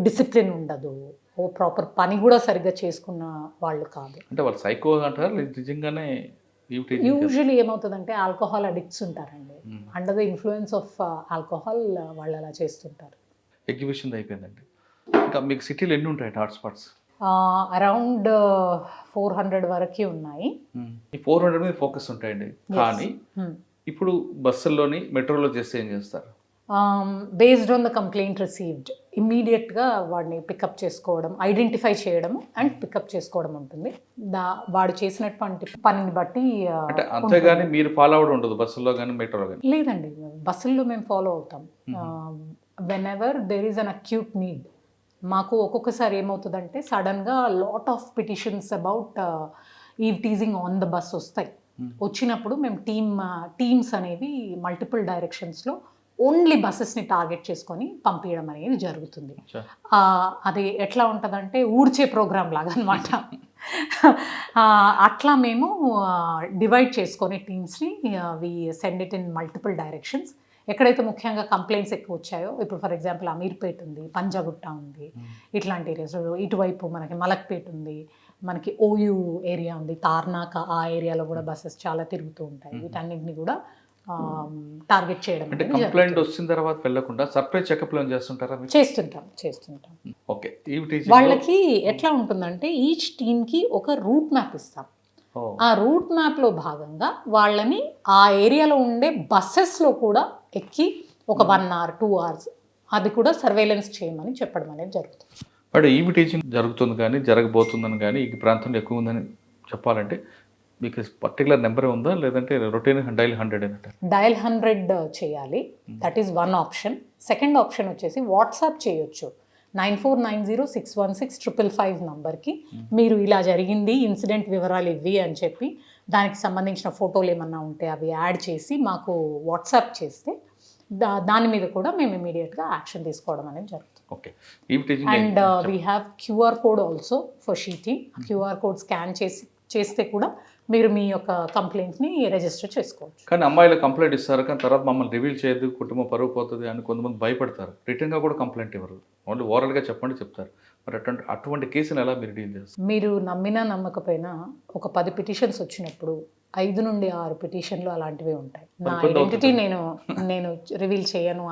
డిసిప్లిన్ ఉండదు, ప్రాపర్ పని కూడా సరిగ్గా చేసుకున్న వాళ్ళు కాదు. అంటే వాళ్ళు సైకో అంటారు, నిజంగానే ఈవ్ టీజింగ్ యూజువలీ ఏమవుతుందంటే ఆల్కహాల్ అడిక్ట్స్ ఉంటారండి. Under the influence of alcohol వాళ్ళు అలా చేస్తుంటారు. ఎగ్జిబిషన్ అయిపోయిందండి. ఇంకా మీకు సిటీలో ఎన్ని ఉంటాయి హాట్స్పాట్స్? అరౌండ్ 400 వరకు ఉన్నాయి. ఈ 400 మీద ఫోకస్ ఉంటాయండి. కానీ ఇప్పుడు బస్సుల్లోని మెట్రోలో చేస్తే ఏం చేస్తారు? Based on the complaint received ఇమ్మీడియట్గా వాడిని పికప్ చేసుకోవడం, ఐడెంటిఫై చేయడం అండ్ పికప్ చేసుకోవడం ఉంటుంది. వాడు చేసినటువంటి పనిని బట్టి అంటే అంతేగాని మీరు ఫాలో అవడం ఉండదు బస్సుల్లో కానీ మెట్రోలో కానీ? లేదండి, బస్సుల్లో మేము ఫాలో అవుతాం. When ever there is an acute need. మాకు ఒక్కొక్కసారి ఏమవుతుందంటే సడన్గా lot of petitions about eve teasing on the bus వస్తాయి. వచ్చినప్పుడు మేము టీమ్స్ అనేవి మల్టిపుల్ డైరెక్షన్స్లో ఓన్లీ బస్సెస్ని టార్గెట్ చేసుకొని పంపించడం అనేది జరుగుతుంది. అది ఎట్లా ఉంటుందంటే ఊడ్చే ప్రోగ్రామ్ లాగా అనమాట. అట్లా మేము డివైడ్ చేసుకొని టీమ్స్ని we send it in multiple directions. ఎక్కడైతే ముఖ్యంగా కంప్లైంట్స్ ఎక్కువ వచ్చాయో, ఇప్పుడు ఫర్ ఎగ్జాంపుల్ అమీర్పేట్ ఉంది, పంజాగుట్ట ఉంది, ఇట్లాంటి ఏరియాస్. ఇటువైపు మనకి మలక్పేట్ ఉంది, మనకి ఓయూ ఏరియా ఉంది, తార్నాక ఆ ఏరియాలో కూడా బస్సెస్ చాలా తిరుగుతూ ఉంటాయి. వీటన్నింటినీ కూడా టార్గెట్ చేయడం అంటే కంప్లైంట్ వచ్చిన తర్వాత వెళ్ళకుండా సర్ప్రైజ్ చెకప్ చేస్తుంటారా? చేస్తుంటాం. ఓకే. ఈవ్ టీజింగ్ వాళ్ళకి ఎట్లా ఉంటుందంటే ఈచ్ టీమ్కి ఒక రూట్ మ్యాప్ ఇస్తాం. ఆ రూట్ మ్యాప్లో భాగంగా వాళ్ళని ఆ ఏరియాలో ఉండే బస్సెస్లో కూడా ఎక్కి ఒక 1 hour 2 hours అది కూడా సర్వేలెన్స్ చేయమని చెప్పడం అనేది జరుగుతుంది. బట్ ఈవ్ టీజింగ్ జరుగుతుంది కానీ జరగబోతుందని కానీ ఈ ప్రాంతంలో ఎక్కువ ఉందని చెప్పాలంటే మీకు పర్టికులర్ నెంబర్ ఉందా, లేదంటే రొటీన్ డైల్ 100 అంటారు? డయల్ 100 చేయాలి. That is one option. Second option వచ్చేసి వాట్సాప్ చేయొచ్చు. 9490616555 నంబర్కి మీరు ఇలా జరిగింది ఇన్సిడెంట్ వివరాలు ఇవి అని చెప్పి దానికి సంబంధించిన ఫోటోలు ఏమన్నా ఉంటే అవి యాడ్ చేసి మాకు వాట్సాప్ చేస్తే దాని మీద కూడా మేము ఇమీడియట్గా యాక్షన్ తీసుకోవడం అనేది జరుగుతుంది. Okay. Eve teasing and we have QR code also for sheeting. QR code scan చేస్తే కూడా మీరు మీ యొక్క కంప్లైంట్ని రిజిస్టర్ చేసుకోవచ్చు. కానీ అమ్మాయిలు కంప్లైంట్ ఇస్తారు, కానీ తర్వాత మమ్మల్ని రివీల్ చేయదు, కుటుంబం పరువు పోతుంది అని కొంతమంది భయపడతారు. రిటర్న్గా కూడా కంప్లైంట్ ఇవ్వరు, ఓన్లీ ఓరల్గా చెప్పండి చెప్తారు. మరి అటువంటి కేసులు ఎలా మీరు డీల్ చేస్తారు? మీరు నమ్మినా నమ్మకపోయినా ఒక 10 పిటిషన్స్ వచ్చినప్పుడు 5 నుండి 6 పిటిషన్లు అలాంటివే ఉంటాయి. నా ఐడెంటిటీ నేను రివీల్ చేయను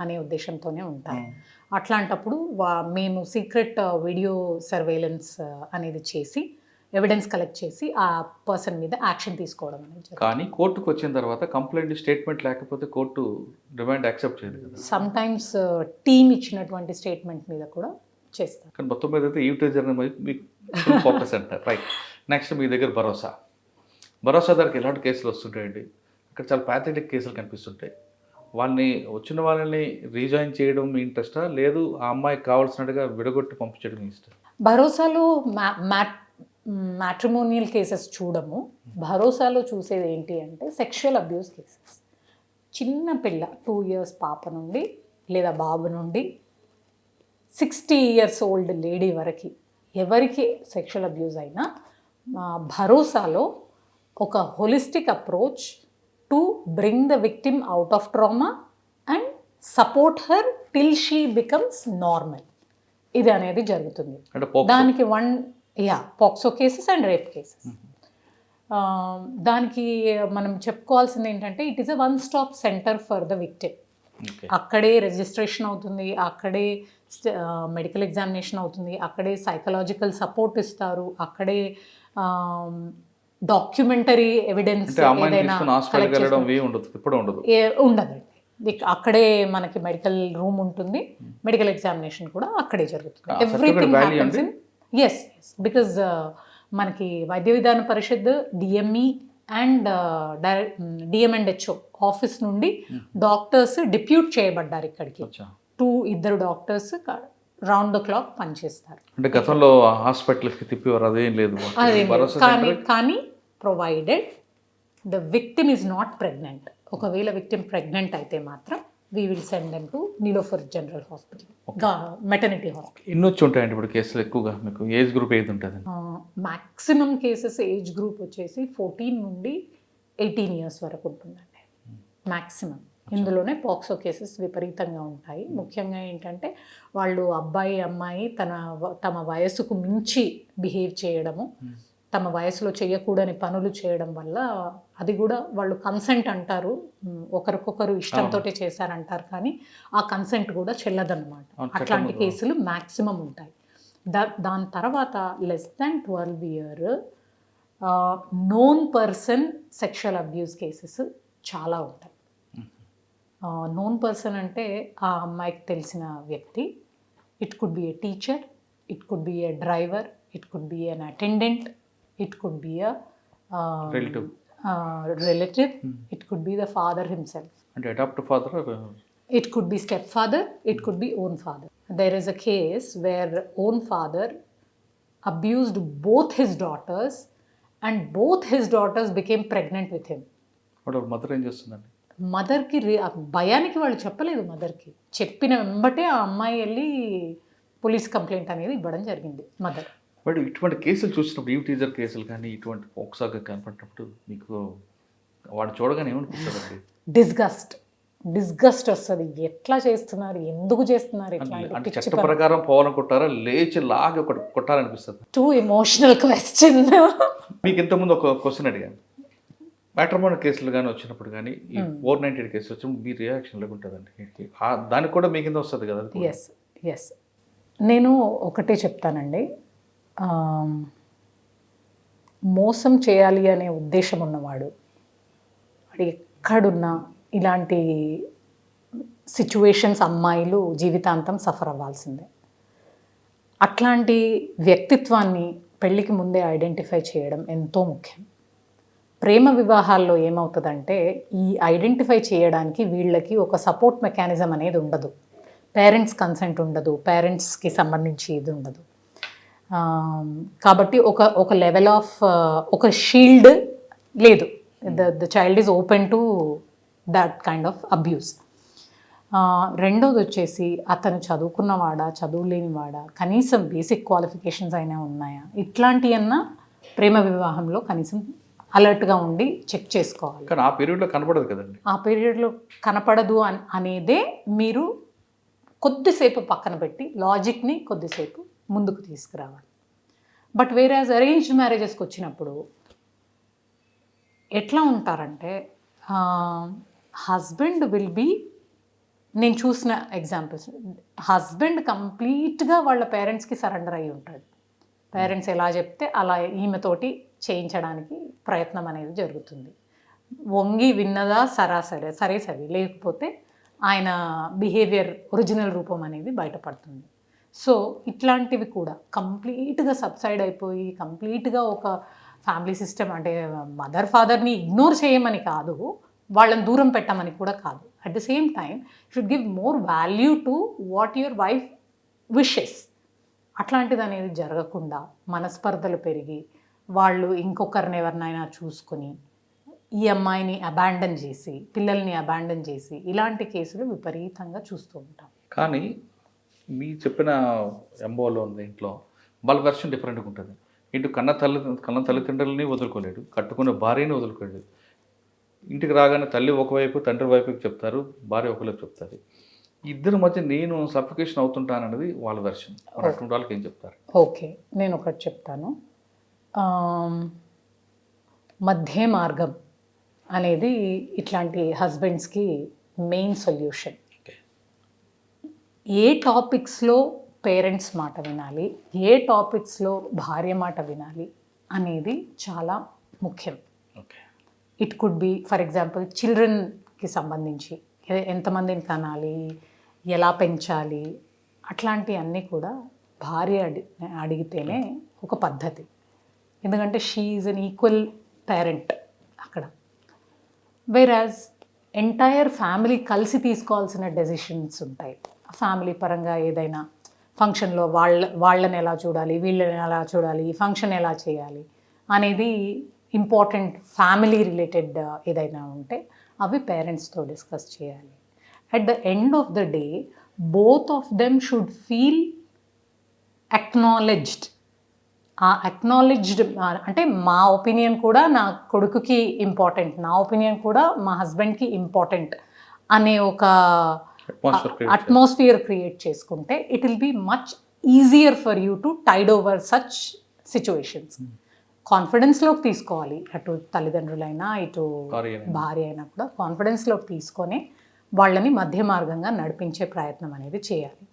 అనే ఉద్దేశంతోనే ఉంటాయి. అట్లాంటప్పుడు మేము సీక్రెట్ వీడియో సర్వేలెన్స్ అనేది చేసి ఎవిడెన్స్ కలెక్ట్ చేసి ఆ పర్సన్ మీద యాక్షన్ తీసుకోవడం అనేది. కానీ కోర్టుకు వచ్చిన తర్వాత కంప్లైంట్ స్టేట్మెంట్ లేకపోతే కోర్టు రిమాండ్ యాక్సెప్ట్ చేయదు కదా. సమ్ టైమ్స్ టీమ్ ఇచ్చినటువంటి స్టేట్మెంట్ మీద కూడా చేస్తారు. కానీ మొత్తం మీద అయితే ఈవ్ టీజర్ మీకు ఫోకస్ అంటారు. రైట్. నెక్స్ట్ మీ దగ్గర భరోసా దగ్గరికి ఎలాంటి కేసులు వస్తుంటాయండి? అక్కడ చాలా ప్యాథెటిక్ కేసులు కనిపిస్తుంటాయి. వచ్చిన వాళ్ళని రీజాయిన్ చేయడం మీ ఇంట్రెస్టా, లేదు ఆ అమ్మాయికి కావాల్సినట్టుగా విడగొట్టి పంపించడం మీ ఇష్టం? భరోసాలో మ్యాట్రిమోనియల్ కేసెస్ చూడము. భరోసాలో చూసేది ఏంటి అంటే సెక్షువల్ అబ్యూస్ కేసెస్. చిన్న పిల్ల 2 years పాప నుండి లేదా బాబు నుండి 60 years ఓల్డ్ లేడీ వరకు ఎవరికి సెక్షువల్ అబ్యూస్ అయినా భరోసాలో ఒక holistic approach to bring the victim out of trauma and support her till she becomes normal, ఇది అనేది జరుగుతుంది. దానికి POCSO cases and rape cases. దానికి మనం చెప్పుకోవాల్సింది ఏంటంటే it is a one stop centre for the victim. అక్కడే రిజిస్ట్రేషన్ అవుతుంది, అక్కడే మెడికల్ ఎగ్జామినేషన్ అవుతుంది, అక్కడే సైకలాజికల్ సపోర్ట్ ఇస్తారు, అక్కడే డాక్యుమెంటరీ ఎవిడెన్స్ ఏదైనా ఉండదండి. అక్కడే మనకి మెడికల్ రూమ్ ఉంటుంది, మెడికల్ ఎగ్జామినేషన్ కూడా అక్కడే జరుగుతుంది. ఎవ్రీథింగ్ హ్యాపెన్స్ ఇన్ ఎస్ బికాజ్ మనకి Vaidya Vidhana Parishad DME and DMHO office నుండి డాక్టర్స్ డిప్యూట్ చేయబడ్డారు ఇక్కడికి. 2 డాక్టర్స్ రౌండ్ ద క్లాక్ పనిచేస్తారు. అంటే గతంలో హాస్పిటల్కి తిప్పేవారు, అదేం లేదు. కానీ provided the victim is not pregnant. ఒకవేళ విక్టిమ్ ప్రెగ్నెంట్ అయితే మాత్రం we will send them to Nilofer General Hospital, maternity hospital. ఇన్ని వచ్చి ఉంటాయండి ఇప్పుడు కేసులు ఎక్కువగా. మీకు ఏజ్ గ్రూప్ ఏది ఉంటుంది? మ్యాక్సిమం కేసెస్ ఏజ్ గ్రూప్ వచ్చేసి 14 నుండి 18 years వరకు ఉంటుందండి మ్యాక్సిమం. ఇందులోనే పాక్సో కేసెస్ విపరీతంగా ఉంటాయి. ముఖ్యంగా ఏంటంటే వాళ్ళు అబ్బాయి అమ్మాయి తమ వయసుకు మించి బిహేవ్ చేయడము, తమ వయసులో చేయకూడని పనులు చేయడం వల్ల అది కూడా వాళ్ళు కన్సెంట్ అంటారు, ఒకరికొకరు ఇష్టంతో చేశారంటారు, కానీ ఆ కన్సెంట్ కూడా చెల్లదన్నమాట. అట్లాంటి కేసులు మ్యాక్సిమం ఉంటాయి. దాని తర్వాత less than 12 years known person sexual abuse cases చాలా ఉంటాయి. నోన్ పర్సన్ అంటే ఆ అమ్మాయికి తెలిసిన వ్యక్తి. It could B A teacher, it could B A driver, it could be an attendant, it could be a relative, it could be the father himself. And adopt father? It could be stepfather, it could be own father. There is a case where own father abused both his daughters and both his daughters became pregnant with him. What mother ఏం చేస్తుందండి? మదర్కి భయానికి వాళ్ళు చెప్పలేదు. మదర్కి చెప్పిన వెంబటే ఆ అమ్మాయి వెళ్ళి పోలీస్ కంప్లైంట్ అనేది ఇవ్వడం జరిగింది మదర్. బట్ ఇటువంటి కేసులు చూసినప్పుడు, ఈ టీజర్ కేసులు కానీ ఇటువంటి ఒకసారి కనపడినప్పుడు మీకు వాడు చూడగానే ఏమనిపిస్తుందండి? డిస్గస్ట్ వస్తుంది. ఎట్లా చేస్తున్నారు, ఎందుకు చేస్తున్నారు, అంటే చట్ట ప్రకారం పోవాలనుకుంటారా, లేచి లాగి ఒకటి కొట్టాలనిపిస్తుంది? Two emotional question. మీకు ఇంతకుముందు ఒక క్వశ్చన్ అడిగాను, మ్యాట్రిమోనియల్ కేసులు కానీ వచ్చినప్పుడు కానీ ఈ 498 కేసులు వచ్చినప్పుడు మీ రియాక్షన్ లేకుంటుందండి, దానికి కూడా మీ కింద వస్తుంది కదా? ఎస్ నేను ఒకటే చెప్తానండి, మోసం చేయాలి అనే ఉద్దేశం ఉన్నవాడు వాడు ఎక్కడున్నా ఇలాంటి సిచ్యువేషన్స్ అమ్మాయిలు జీవితాంతం సఫర్ అవ్వాల్సిందే. అట్లాంటి వ్యక్తిత్వాన్ని పెళ్ళికి ముందే ఐడెంటిఫై చేయడం ఎంతో ముఖ్యం. ప్రేమ వివాహాల్లో ఏమవుతుందంటే ఈ ఐడెంటిఫై చేయడానికి వీళ్ళకి ఒక సపోర్ట్ మెకానిజం అనేది ఉండదు, పేరెంట్స్ కన్సెంట్ ఉండదు, పేరెంట్స్కి సంబంధించి ఇది ఉండదు. కాబట్టి ఒక లెవెల్ ఆఫ్ ఒక షీల్డ్ లేదు. The child is open to that kind of abuse. రెండోది వచ్చేసి అతను చదువుకున్నవాడా, చదువు లేనివాడా, కనీసం బేసిక్ క్వాలిఫికేషన్స్ అయినా ఉన్నాయా, ఇట్లాంటివన్నా ప్రేమ వివాహంలో కనీసం అలర్ట్గా ఉండి చెక్ చేసుకోవాలి. కానీ ఆ పీరియడ్లో కనపడదు కదండి. ఆ పీరియడ్లో కనపడదు అనేదే మీరు కొద్దిసేపు పక్కన పెట్టి లాజిక్ని కొద్దిసేపు ముందుకు తీసుకురావాలి. బట్ వేరేజ్ అరేంజ్డ్ మ్యారేజెస్కి వచ్చినప్పుడు ఎట్లా ఉంటారంటే హస్బెండ్ విల్ బీ, నేను చూసిన ఎగ్జాంపుల్స్, హస్బెండ్ కంప్లీట్గా వాళ్ళ పేరెంట్స్కి సరెండర్ అయి ఉంటాడు. పేరెంట్స్ ఎలా చెప్తే అలా ఈమెతోటి చేయించడానికి ప్రయత్నం అనేది జరుగుతుంది. వంగి విన్నదా సరే లేకపోతే ఆయన బిహేవియర్ ఒరిజినల్ రూపం అనేది బయటపడుతుంది. సో ఇట్లాంటివి కూడా కంప్లీట్గా సబ్సైడ్ అయిపోయి కంప్లీట్గా ఒక ఫ్యామిలీ సిస్టమ్ అంటే మదర్ ఫాదర్ని ఇగ్నోర్ చేయమని కాదు, వాళ్ళని దూరం పెట్టమని కూడా కాదు. At the same time should give more value to what your wife wishes. అట్లాంటిది అనేది జరగకుండా మనస్పర్ధలు పెరిగి వాళ్ళు ఇంకొకరిని ఎవరినైనా చూసుకొని ఈ అమ్మాయిని అబాండన్ చేసి పిల్లల్ని అబాండన్ చేసి ఇలాంటి కేసులు విపరీతంగా చూస్తూ ఉంటాం. కానీ మీ చెప్పిన ఎంబోలో ఉంది ఇంట్లో వాళ్ళ వెర్షన్ డిఫరెంట్గా ఉంటుంది. ఇటు కన్న తల్లిదండ్రులని వదులుకోలేడు, కట్టుకున్న భార్యని వదులుకోలేడు. ఇంటికి రాగానే తల్లి ఒకవైపు తండ్రి వైపుకి చెప్తారు, భార్య ఒకవైపు చెప్తారు. ఇద్దరి మధ్య నేను సఫికేషన్ అవుతుంటానన్నది వాళ్ళ వెర్షన్. అటువంటి వాళ్ళకి ఏం చెప్తారు? ఓకే, నేను ఒకటి చెప్తాను. మధ్య మార్గం అనేది ఇట్లాంటి హస్బెండ్స్కి మెయిన్ సొల్యూషన్. ఏ టాపిక్స్లో పేరెంట్స్ మాట వినాలి, ఏ టాపిక్స్లో భార్య మాట వినాలి అనేది చాలా ముఖ్యం. It could be for example చిల్డ్రన్కి సంబంధించి ఎంతమందిని కనాలి, ఎలా పెంచాలి, అట్లాంటి అన్నీ కూడా భార్య అడిగితేనే ఒక పద్ధతి. ఎందుకంటే she is an equal parent అక్కడ. వేరాజ్ ఎంటైర్ ఫ్యామిలీ కలిసి తీసుకోవాల్సిన డెసిషన్స్ ఉంటాయి. ఫ్యామిలీ పరంగా ఏదైనా ఫంక్షన్లో వాళ్ళని ఎలా చూడాలి, వీళ్ళని ఎలా చూడాలి, ఈ ఫంక్షన్ ఎలా చేయాలి అనేది ఇంపార్టెంట్ ఫ్యామిలీ రిలేటెడ్ ఏదైనా ఉంటే అవి పేరెంట్స్తో డిస్కస్ చేయాలి. At the end of the day both of them should feel acknowledged. ఆ అక్నాలెడ్జ్డ్ అంటే మా ఒపీనియన్ కూడా నా కొడుకుకి ఇంపార్టెంట్, నా ఒపీనియన్ కూడా మా హస్బెండ్కి ఇంపార్టెంట్ అనే ఒక అట్మాస్ఫియర్ క్రియేట్ చేసుకుంటే it will be much easier for you to tide over such situations. కాన్ఫిడెన్స్లోకి తీసుకోవాలి. అటు తల్లిదండ్రులైనా ఇటు భార్య అయినా. భార్య అయినా కూడా కాన్ఫిడెన్స్లోకి తీసుకొని వాళ్ళని మధ్య మార్గంగా నడిపించే ప్రయత్నం అనేది చేయాలి.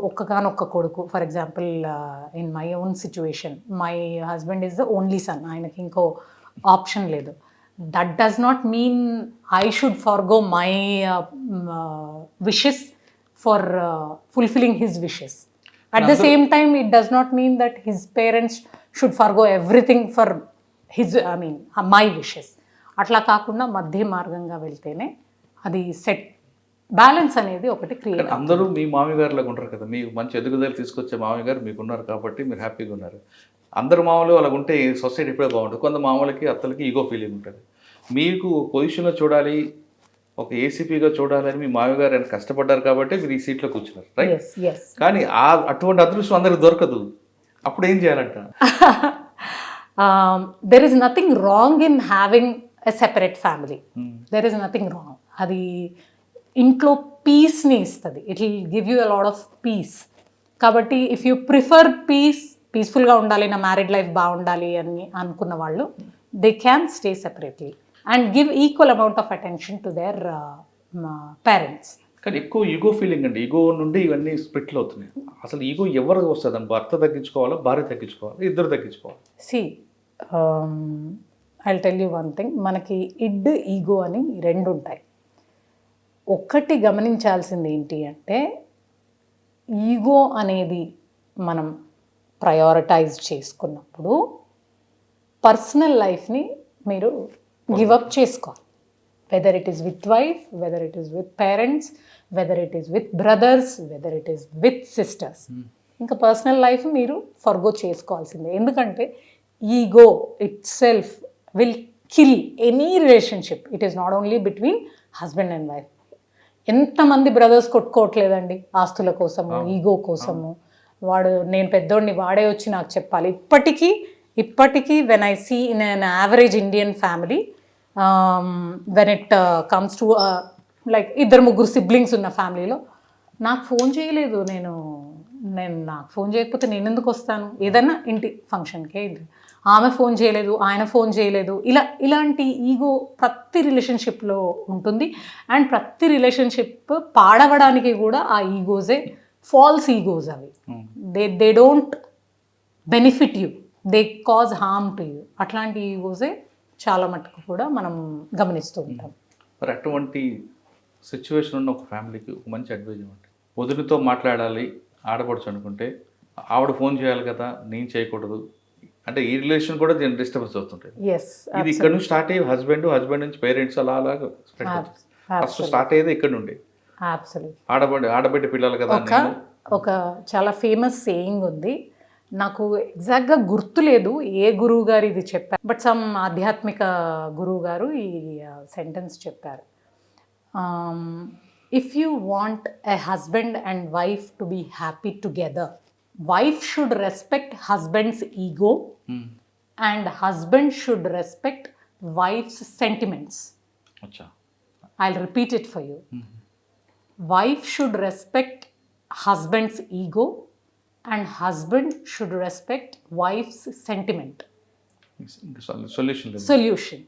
ఒక్కగానొక్క కొడుకు, for example in my own situation, my husband is the only sun, ఆయనకి ఇంకో ఆప్షన్ లేదు. That does not mean I should Fargo my wishes for fulfilling his wishes. At the same time, it does not mean that his parents should forgo everything for his, my wishes. అట్లా కాకుండా మధ్య మార్గంగా వెళ్తేనే అది set balance అనేది ఒకటి create. కానీ అందరూ మీ మామయ్య గారిలాగా ఉంటారు కదా, మీకు మంచి ఎదుగుదల తీసుకొచ్చే మామయ్య గారు మీకు ఉన్నారు కాబట్టి మీరు హ్యాపీగా ఉన్నారు. అందరు మామూలు అలాగ ఉంటే సొసైటీ ఎప్పుడే బాగుంటుంది. కొంత మామూలకి అత్తలకి ఈగో ఫీలింగ్ ఉంటుంది. మీకు పొజిషన్లో చూడాలి, ఒక ఏసీపీగా చూడాలని మీ మామయ్య గారు ఆయన కష్టపడ్డారు కాబట్టి మీరు ఈ సీట్లో కూర్చున్నారు, రైట్? కానీ అటువంటి అదృష్టం అందరికి దొరకదు. అప్పుడు ఏం చేయాలంట? There is nothing wrong in having a separate family. There is nothing wrong. అది ఇంట్లో పీస్ని ఇస్తుంది. It will give you a lot of piece. కాబట్టి ఇఫ్ యూ ప్రిఫర్ పీస్ఫుల్గా ఉండాలి, నా మ్యారీడ్ లైఫ్ బాగుండాలి అని అనుకున్న వాళ్ళు, they can stay separately and give equal amount of attention to their parents. కానీ ఎక్కువ ఈగో ఫీలింగ్ అండి, ఈగో నుండి ఇవన్నీ స్ప్లిట్లు అవుతున్నాయి. అసలు ఈగో ఎవరు వస్తుంది అని, భర్త తగ్గించుకోవాలా, భార్య తగ్గించుకోవాలి, ఇద్దరు తగ్గించుకోవాలి? See I tell you one thing, మనకి ఇడ్ ఈగో అని రెండు ఉంటాయి. ఒక్కటి గమనించాల్సింది ఏంటి అంటే, ఈగో అనేది మనం ప్రయారిటైజ్ చేసుకున్నప్పుడు పర్సనల్ లైఫ్ని మీరు గివప్ చేసుకోవాలి. Whether it is with wife, whether it is with parents, whether it is with brothers, whether it is with sisters. ఇంకా పర్సనల్ లైఫ్ మీరు ఫర్గో చేసుకోవాల్సిందే. ఎందుకంటే ego it self will kill any relationship. It is not only between husband and wife. ఎంతమంది brothers కొట్టుకోవట్లేదండి ఆస్తుల కోసము, ego కోసము. వాడు నేను పెద్దోడిని, వాడే వచ్చి నాకు చెప్పాలి. ఇప్పటికీ when I see in an average Indian family, when it comes to like 2-3 siblings ఉన్న ఫ్యామిలీలో, నాకు ఫోన్ చేయలేదు, నేను నాకు ఫోన్ చేయకపోతే నేను ఎందుకు వస్తాను, ఏదన్నా ఇంటి ఫంక్షన్కే, ఆమె ఫోన్ చేయలేదు, ఆయన ఫోన్ చేయలేదు, ఇలాంటి ఈగో ప్రతి రిలేషన్షిప్లో ఉంటుంది. అండ్ ప్రతి రిలేషన్షిప్ పాడవడానికి కూడా ఆ ఈగోజే ఫాల్స్ ఈగోస్. అవి they don't benefit you, they cause harm to you. అట్లాంటి ఈగోసే చాలా మటుకు కూడా మనం గమనిస్తూ ఉంటాం. మరి అటువంటి సిచ్యువేషన్ ఉన్న ఒక ఫ్యామిలీకి ఒక మంచి అడ్వైజ్ ఇవ్వండి. వదిలితో మాట్లాడాలి ఆడపడుచు అనుకుంటే, ఆవిడ ఫోన్ చేయాలి కదా, నేను చేయకూడదు అంటే ఈ రిలేషన్ కూడా డిస్టర్బెన్స్ అవుతుంటుంది. ఇది ఇక్కడ నుంచి స్టార్ట్ అయ్యి హస్బెండ్ నుంచి పేరెంట్స్ అలా స్ప్రెడ్ అవుతుంది. ఫస్ట్ స్టార్ట్ అయ్యేది ఇక్కడ నుండి. ఆడబిడ్డ పిల్లలు కదా. ఒక చాలా ఫేమస్ సేయింగ్ ఉంది, నాకు ఎగ్జాక్ట్గా గుర్తులేదు ఏ గురువు గారు ఇది చెప్పారు, బట్ సమ్ ఆధ్యాత్మిక గురువు గారు ఈ సెంటెన్స్ చెప్పారు. If you want a husband and wife to be happy together, wife should respect husband's ego and husband should respect wife's sentiments. Acha. I'll repeat it for you. Wife should respect husband's ego and husband should respect wife's sentiment. Solution.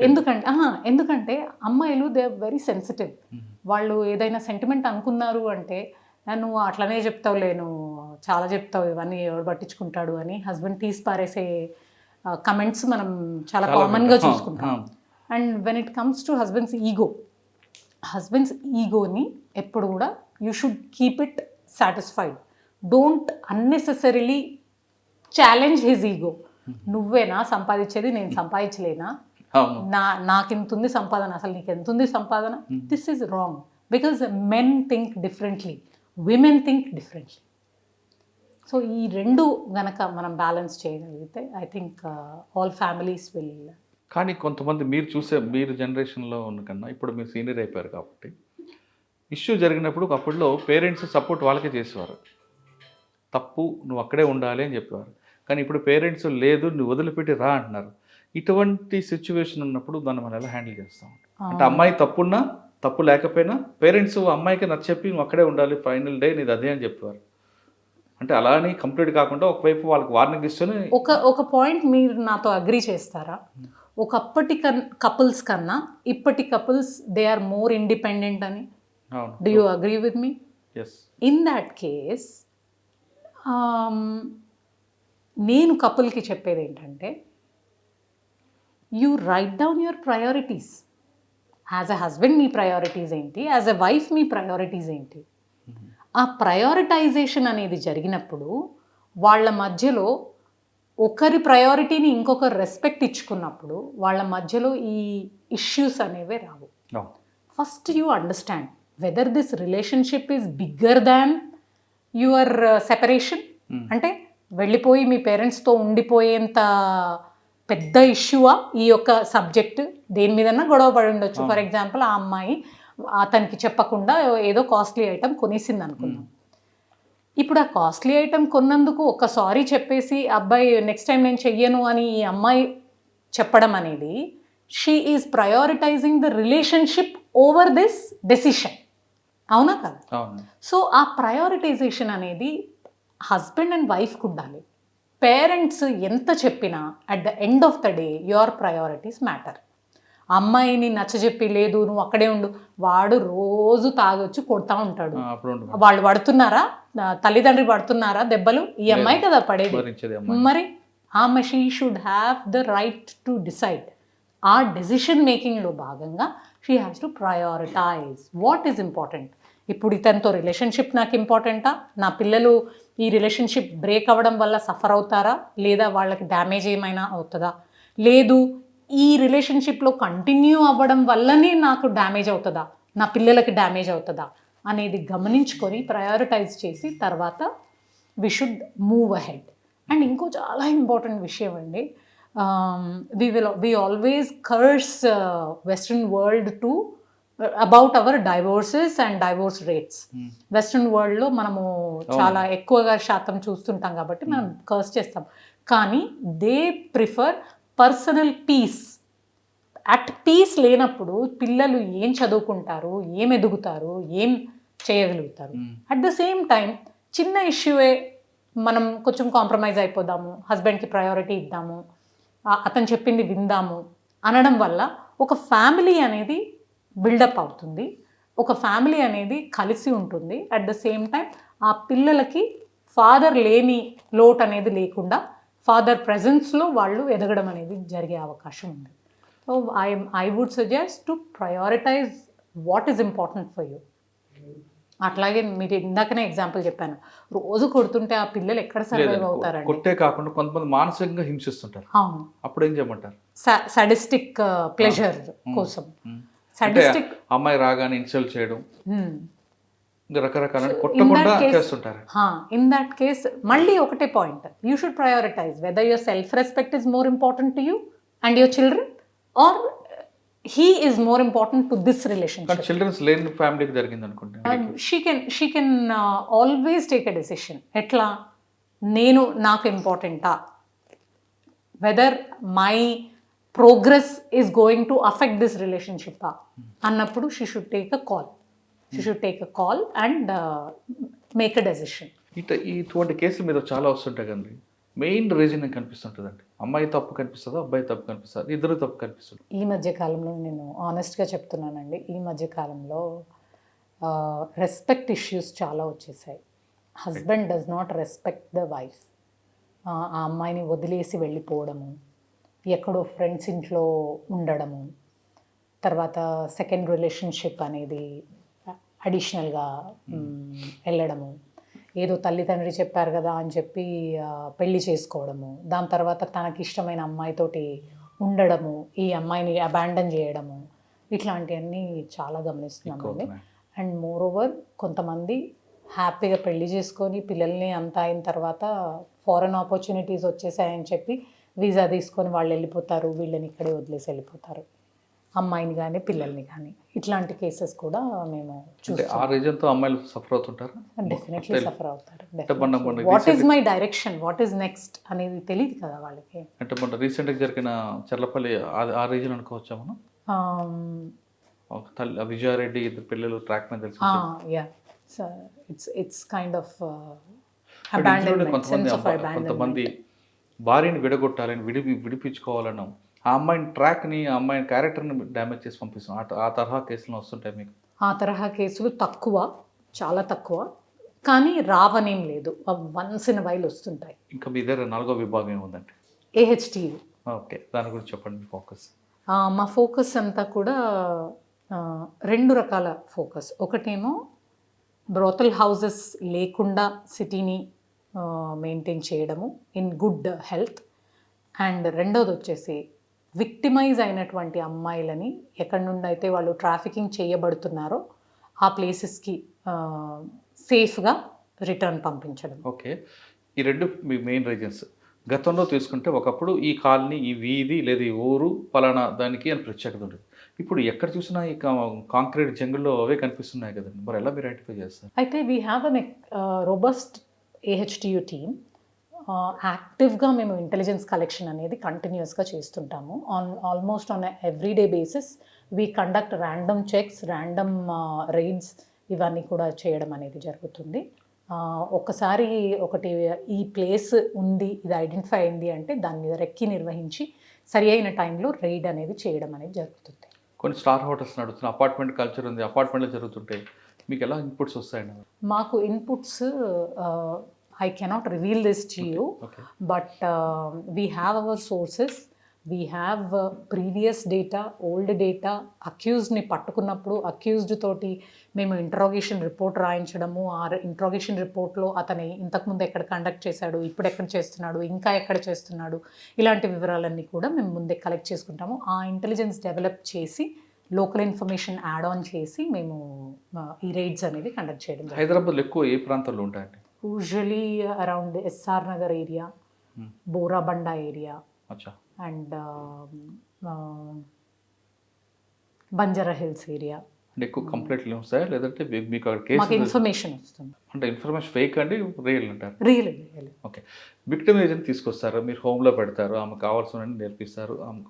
ఎందుకంటే అమ్మాయిలు they are very sensitive. వాళ్ళు ఏదైనా sentiment అనుకున్నారు అంటే, నువ్వు అట్లనే చెప్తావులే, నువ్వు చాలా చెప్తావు, ఇవన్నీ ఎవరు పట్టించుకుంటాడు అని హస్బెండ్ తీసి పారేసే కమెంట్స్ మనం చాలా కామన్గా చూసుకుంటాం. And when it comes to husbands ఈగోని ఎప్పుడు కూడా you should keep it satisfied. Don't unnecessarily challenge his ego. నువ్వేనా సంపాదించేది, నేను సంపాదించలేనా, నాకెంతుంది సంపాదన, అసలు నీకు ఎంతుంది సంపాదన? This is wrong, because men think differently, women think differently. So ఈ రెండు గనక మనం బ్యాలెన్స్ చేయగలిగితే I think all families will. కానీ కొంతమంది మీరు జనరేషన్లో ఉన్న కన్నా ఇప్పుడు మీరు సీనియర్ అయిపోయారు కాబట్టి, ఇష్యూ జరిగినప్పుడు అప్పట్లో పేరెంట్స్ సపోర్ట్ వాళ్ళకే చేసేవారు. తప్పు నువ్వు అక్కడే ఉండాలి అని చెప్పేవారు. కానీ ఇప్పుడు పేరెంట్స్ లేదు, నువ్వు వదిలిపెట్టి రా అంటున్నారు. ఇటువంటి సిచ్యువేషన్ ఉన్నప్పుడు దాన్ని మనం ఎలా హ్యాండిల్ చేస్తాం? అంటే అమ్మాయి తప్పున్నా తప్పు లేకపోయినా పేరెంట్స్ అమ్మాయికి నచ్చ చెప్పి నువ్వు అక్కడే ఉండాలి, ఫైనల్ డే నీది అదే అని చెప్పేవారు. అంటే అలా అని కంప్లీట్ కాకుండా ఒకవైపు వాళ్ళకి వార్నింగ్ ఇస్తూనే ఒక పాయింట్ మీరు నాతో అగ్రీ చేస్తారా? ఒకప్పటి కపుల్స్ కన్నా ఇప్పటి couples they are more independent అని. అవును. Do you agree with me? Yes. In that case నేను కపుల్కి చెప్పేది ఏంటంటే, you write down your priorities. As a husband మీ ప్రయారిటీస్ ఏంటి, యాజ్ ఎ వైఫ్ మీ ప్రయారిటీస్ ఏంటి. ఆ ప్రయారిటైజేషన్ అనేది జరిగినప్పుడు వాళ్ళ మధ్యలో ఒకరి ప్రయారిటీని ఇంకొకరు రెస్పెక్ట్ ఇచ్చుకున్నప్పుడు వాళ్ళ మధ్యలో ఈ ఇష్యూస్ అనేవే రావు. First you understand whether this relationship is bigger than your separation. అంటే వెళ్ళిపోయి మీ పేరెంట్స్తో ఉండిపోయేంత పెద్ద ఇష్యూవా ఈ యొక్క సబ్జెక్ట్? దేని మీదన్నా గొడవ పడి ఉండొచ్చు. ఫర్ ఎగ్జాంపుల్, ఆ అమ్మాయి అతనికి చెప్పకుండా ఏదో కాస్ట్లీ ఐటమ్ కొనేసింది అనుకుందాం. ఇప్పుడు ఆ కాస్ట్లీ ఐటమ్ కొన్నందుకు ఒక సారీ చెప్పేసి అబ్బాయి నెక్స్ట్ టైం నేను చెయ్యను అని ఈ అమ్మాయి చెప్పడం అనేది, she is prioritising the relationship over this decision. అవునా కదా? సో ఆ ప్రయారిటైజేషన్ అనేది హస్బెండ్ అండ్ వైఫ్కి ఉండాలి. పేరెంట్స్ ఎంత చెప్పినా at the end of the day your priorities matter. అమ్మాయిని నచ్చజెప్పి లేదు నువ్వు అక్కడే ఉండు, వాడు రోజు తాగొచ్చి కొడతా ఉంటాడు. వాళ్ళు పడుతున్నారా, తల్లిదండ్రి పడుతున్నారా దెబ్బలు? ఈ అమ్మాయి కదా పడేది. మరి ఆమె she should have the right to decide. ఆ డెసిషన్ మేకింగ్లో భాగంగా she has to prioritise what is important. ఇప్పుడు ఇతనితో రిలేషన్షిప్ నాకు ఇంపార్టెంటా, నా పిల్లలు ఈ రిలేషన్షిప్ బ్రేక్ అవ్వడం వల్ల సఫర్ అవుతారా, లేదా వాళ్ళకి డ్యామేజ్ ఏమైనా అవుతుందా, లేదు ఈ రిలేషన్షిప్లో కంటిన్యూ అవ్వడం వల్లనే నాకు డ్యామేజ్ అవుతుందా, నా పిల్లలకి డ్యామేజ్ అవుతుందా అనేది గమనించుకొని ప్రయారిటైజ్ చేసి తర్వాత we should move ahead. And ఇంకో చాలా ఇంపార్టెంట్ విషయం అండి, we always curse Western world to about our divorces and divorce rates. Western వరల్డ్లో మనము చాలా ఎక్కువగా శాతం చూస్తుంటాం కాబట్టి మనం కర్స్ చేస్తాం. కానీ they prefer personal peace. At peace లేనప్పుడు పిల్లలు ఏం చదువుకుంటారు, ఏం ఎదుగుతారు, ఏం చేయగలుగుతారు. అట్ ద సేమ్ టైం చిన్న ఇష్యూవే మనం కొంచెం కాంప్రమైజ్ అయిపోదాము, హస్బెండ్కి ప్రయారిటీ ఇద్దాము, అతను చెప్పింది విందాము అనడం వల్ల ఒక ఫ్యామిలీ అనేది బిల్డప్ అవుతుంది, ఒక ఫ్యామిలీ అనేది కలిసి ఉంటుంది. అట్ ద సేమ్ టైం ఆ పిల్లలకి ఫాదర్ లేని లోటు అనేది లేకుండా ఫాదర్ ప్రెజెన్స్లో వాళ్ళు ఎదగడం అనేది జరిగే అవకాశం ఉంది. So I would suggest to prioritise what is important for you. అట్లాగే మీరు ఇందాకనే ఎగ్జాంపుల్ చెప్పాను, రోజు కొడుతుంటే ఆ పిల్లలు ఎక్కడ సర్వైవ్ అవుతారండి? కొట్టే కాకుండా కొంతమంది మానసికంగా హింసిస్తుంటారు. అవును, అప్పుడు ఏం చేయమంటారు? సాడిస్టిక్ ప్లెజర్ కోసం సాడిస్టిక్ అమ్మాయి రాగానే ఇన్సల్ట్ చేయడం, రకరకాల కొట్టకుండా చేస్తుంటారు. ఇన్ దట్ కేస్ మళ్ళీ ఒకటే point, you should prioritise whether your self respect is more important to you and your children, or he is more important to this relationship. Children's లేని ఫ్యామిలీకి జరిగింది అనుకుంటే she can always take a decision. ఎట్లా, నేను నాకు ఇంపార్టెంటా, whether my progress is going to affect this relationship అన్నప్పుడు she should take a call and make a decision. ఇటువంటి కేసుల మీద చాలా వస్తుంటాయి కదండి. మెయిన్ రీజన్ కనిపిస్తుంటుందండి, అమ్మాయి తప్పు కనిపిస్తుందా, అబ్బాయి తప్పు కనిపిస్తుంది, ఇద్దరు తప్పు కనిపిస్తుంది. ఈ మధ్య కాలంలో నేను ఆనెస్ట్గా చెప్తున్నానండి, ఈ మధ్య కాలంలో రెస్పెక్ట్ ఇష్యూస్ చాలా వచ్చేసాయి. Husband does not respect the wife. ఆ అమ్మాయిని వదిలేసి వెళ్ళిపోవడము, ఎక్కడో ఫ్రెండ్స్ ఇంట్లో ఉండడము, తర్వాత సెకండ్ రిలేషన్షిప్ అనేది అడిషనల్గా వెళ్ళడము, ఏదో తల్లిదండ్రి చెప్పారు కదా అని చెప్పి పెళ్లి చేసుకోవడము, దాని తర్వాత తనకి ఇష్టమైన అమ్మాయితోటి ఉండడము, ఈ అమ్మాయిని అబాండన్ చేయడము, ఇట్లాంటివన్నీ చాలా గమనిస్తున్నామండి. అండ్ మోర్ ఓవర్ కొంతమంది హ్యాపీగా పెళ్లి చేసుకొని పిల్లల్ని అంతా అయిన తర్వాత ఫారెన్ ఆపర్చునిటీస్ వచ్చేసాయని చెప్పి వీసా తీసుకొని వాళ్ళు వెళ్ళిపోతారు, వీళ్ళని ఇక్కడే వదిలేసి వెళ్ళిపోతారు, అమ్మాయిని కానీ పిల్లల్ని కానీ. ఇట్లాంటి కేసెస్ కూడా మేము ఆ రీజన్తో అమ్మాయిలు సఫర్ అవుతుంటారు. డెఫినెట్లీ సఫర్ అవుతారు. What is my direction, what is next అనేది తెలియదు కదా వాళ్ళకి. అంటే మన రీసెంట్గా జరిగిన చర్లపల్లి ఆ రీజన్ అనుకోవచ్చా మనం? విజయారెడ్డి ఇద్దరు పిల్లలు ట్రాక్ మీద తెలిసి yeah, it's kind of but ఇందులోనే Abandonment, కొంతమంది sense of కొంతమంది భార్యని విడగొట్టాలని విడిపించుకోవాలన్నాం ఆ అమ్మాయిని ట్రాక్ని ఆ అమ్మాయిని క్యారెక్టర్ని డ్యామేజ్ చేసి పంపిస్తాం ఆ తరహా కేసులు వస్తుంటాయి మీకు. ఆ తరహా కేసులు తక్కువ, చాలా తక్కువ, కానీ రావనేం లేదు, వన్స్ ఇన్ వైల్ వస్తుంటాయి. ఇంకా మీ దగ్గర 4వ విభాగం ఏముందండి? AHT. ఓకే, దాని గురించి చెప్పండి మీ ఫోకస్. మా ఫోకస్ అంతా కూడా 2 రకాల ఫోకస్. ఒకటేమో బ్రోతల్ హౌసెస్ లేకుండా సిటీని మెయింటైన్ చేయడము ఇన్ గుడ్ హెల్త్, అండ్ రెండోది వచ్చేసి విక్టిమైజ్ అయినటువంటి అమ్మాయిలని ఎక్కడి నుండి అయితే వాళ్ళు ట్రాఫికింగ్ చేయబడుతున్నారో ఆ ప్లేసెస్కి సేఫ్గా రిటర్న్ పంపించడం. ఓకే, ఈ 2 మీ మెయిన్ రీజన్స్. గతంలో తీసుకుంటే ఒకప్పుడు ఈ కాలనీ, ఈ వీధి లేదా ఈ ఊరు పలానా దానికి అని ప్రత్యేకత ఉంటుంది. ఇప్పుడు ఎక్కడ చూసినా ఈ కాంక్రీట్ జంగుల్లో అవే కనిపిస్తున్నాయి కదండి, మరి ఎలా మీరు ఐడెంటిఫై చేస్తారు? అయితే we have an robust AHTU team. యాక్టివ్గా మేము ఇంటెలిజెన్స్ కలెక్షన్ అనేది కంటిన్యూస్గా చేస్తుంటాము. Almost on everyday basis we conduct random checks, random rides, ఇవన్నీ కూడా చేయడం అనేది జరుగుతుంది. ఒక్కసారి ఒకటి ఈ ప్లేస్ ఉంది, ఇది ఐడెంటిఫై అయింది అంటే దాని మీద రెక్కి నిర్వహించి సరి అయిన టైంలో రైడ్ అనేది చేయడం అనేది జరుగుతుంది. కొన్ని స్టార్ హోటల్స్ నడుస్తున్న అపార్ట్మెంట్ కల్చర్ ఉంది, అపార్ట్మెంట్లో జరుగుతుంటాయి, మీకు ఎలా ఇన్పుట్స్ వస్తాయండి? మాకు inputs I cannot reveal this to you, but we have our sources, we have previous data, old data. అక్యూజ్డ్ని పట్టుకున్నప్పుడు అక్యూజ్డ్ తోటి మేము ఇంట్రాగేషన్ రిపోర్ట్ రాయించడము, ఆ ఇంట్రాగేషన్ రిపోర్ట్లో అతని ఇంతకుముందు ఎక్కడ కండక్ట్ చేశాడు, ఇప్పుడు ఎక్కడ చేస్తున్నాడు, ఇంకా ఎక్కడ చేస్తున్నాడు, ఇలాంటి వివరాలన్నీ కూడా మేము ముందే కలెక్ట్ చేసుకుంటాము. ఆ ఇంటెలిజెన్స్ డెవలప్ చేసి లోకల్ ఇన్ఫర్మేషన్ యాడ్ ఆన్ చేసి మేము ఈ రైడ్స్ అనేది కండక్ట్ చేయడం. హైదరాబాద్లో ఎక్కువ ఏ ప్రాంతాల్లో ఉంటాయండి? Usually around SR Nagar area, Borabanda area, and Banjara Hills area. అంటే ఎక్కువ కంప్లైంట్లు వస్తాయా లేదంటే మీకు అక్కడ మాకు కేసు ఇన్ఫర్మేషన్ వస్తుంది. అంటే ఇన్ఫర్మేషన్ ఫేక్ అండి, రియల్ అంటారు? రియల్. ఓకే, విక్టిమ్ ఏజెంట్ తీసుకొస్తారు, మీరు హోమ్లో పెడతారు, ఆమె కావాల్సిన నేర్పిస్తారు, ఆమె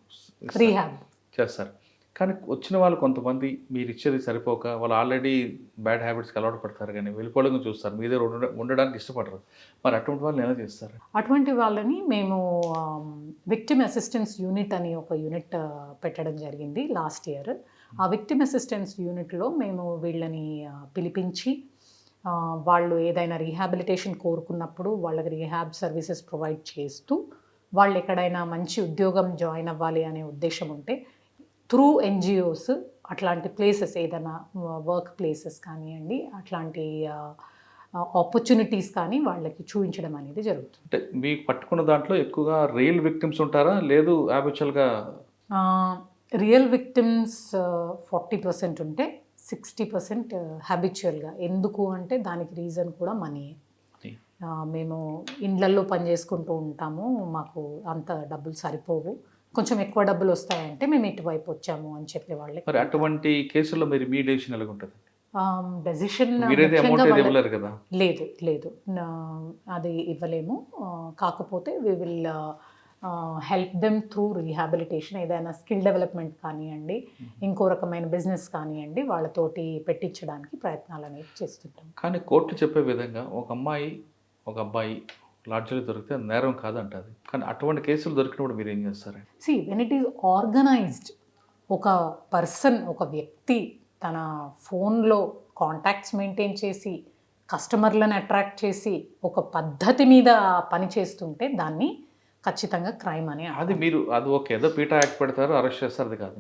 రీహాబ్ చేస్తారు. కానీ వచ్చిన వాళ్ళు కొంతమంది మీరు ఇచ్చేది సరిపోక వాళ్ళు ఆల్రెడీ బ్యాడ్ హ్యాబిట్స్కి అలవాటు పడతారు, కానీ వెళ్ళిపోవడం చూస్తారు, మీ దగ్గర ఉండడానికి ఇష్టపడరు. మరి అటువంటి వాళ్ళని ఎలా చేస్తారు? అటువంటి వాళ్ళని మేము విక్టిమ్ అసిస్టెన్స్ యూనిట్ అని ఒక యూనిట్ పెట్టడం జరిగింది లాస్ట్ ఇయర్. ఆ విక్టిమ్ అసిస్టెన్స్ యూనిట్లో మేము వీళ్ళని పిలిపించి వాళ్ళు ఏదైనా రీహాబిలిటేషన్ కోరుకున్నప్పుడు వాళ్ళకి రీహాబ్ సర్వీసెస్ ప్రొవైడ్ చేస్తూ, వాళ్ళు ఎక్కడైనా మంచి ఉద్యోగం జాయిన్ అవ్వాలి అనే ఉద్దేశం ఉంటే త్రూ NGOs అట్లాంటి ప్లేసెస్, ఏదైనా వర్క్ ప్లేసెస్ కానివ్వండి, అట్లాంటి ఆపర్చునిటీస్ కానీ వాళ్ళకి చూపించడం అనేది జరుగుతుంది. అంటే మీకు పట్టుకున్న దాంట్లో ఎక్కువగా రియల్ విక్టిమ్స్ ఉంటారా, లేదు హ్యాబిచువల్గా? రియల్ విక్టిమ్స్ 40% ఉంటే 60% హ్యాబిచువల్గా. ఎందుకు అంటే దానికి రీజన్ కూడా మనీ. మేము ఇండ్లల్లో పని చేసుకుంటూ ఉంటాము, మాకు అంత డబ్బులు సరిపోవు, కొంచెం ఎక్కువ డబ్బులు వస్తాయంటే మేము ఇటువైపు వచ్చాము అని చెప్పేవాళ్ళే. మరి అటువంటి కేసుల్లో మీరు మీ డెసిషన్ ఎలా ఉంటుంది? డెసిషన్ లేదు, అది ఇవ్వలేము. కాకపోతే we will help them through rehabilitation. ఏదైనా స్కిల్ డెవలప్మెంట్ కానివ్వండి, ఇంకో రకమైన బిజినెస్ కానివ్వండి, వాళ్ళతోటి పెట్టించడానికి ప్రయత్నాలు అనేవి చేస్తుంటాం. కానీ కోర్టు చెప్పే విధంగా ఒక అమ్మాయి ఒక అబ్బాయి లాడ్జ్లో దొరికితే నేరం కాదంటారు, కానీ అటువంటి కేసులు దొరికినప్పుడు మీరు ఏం చేస్తారండి? వెన్ ఇట్ ఈస్ ఆర్గనైజ్డ్, ఒక పర్సన్, ఒక వ్యక్తి తన ఫోన్లో కాంటాక్ట్స్ మెయింటైన్ చేసి కస్టమర్లను అట్రాక్ట్ చేసి ఒక పద్ధతి మీద పని చేస్తుంటే దాన్ని ఖచ్చితంగా క్రైమ్ అని. అది ఓకే, ఏదో పీటా యాక్ట్ పెడతారు, అరెస్ట్ చేస్తారు, అది కాదు.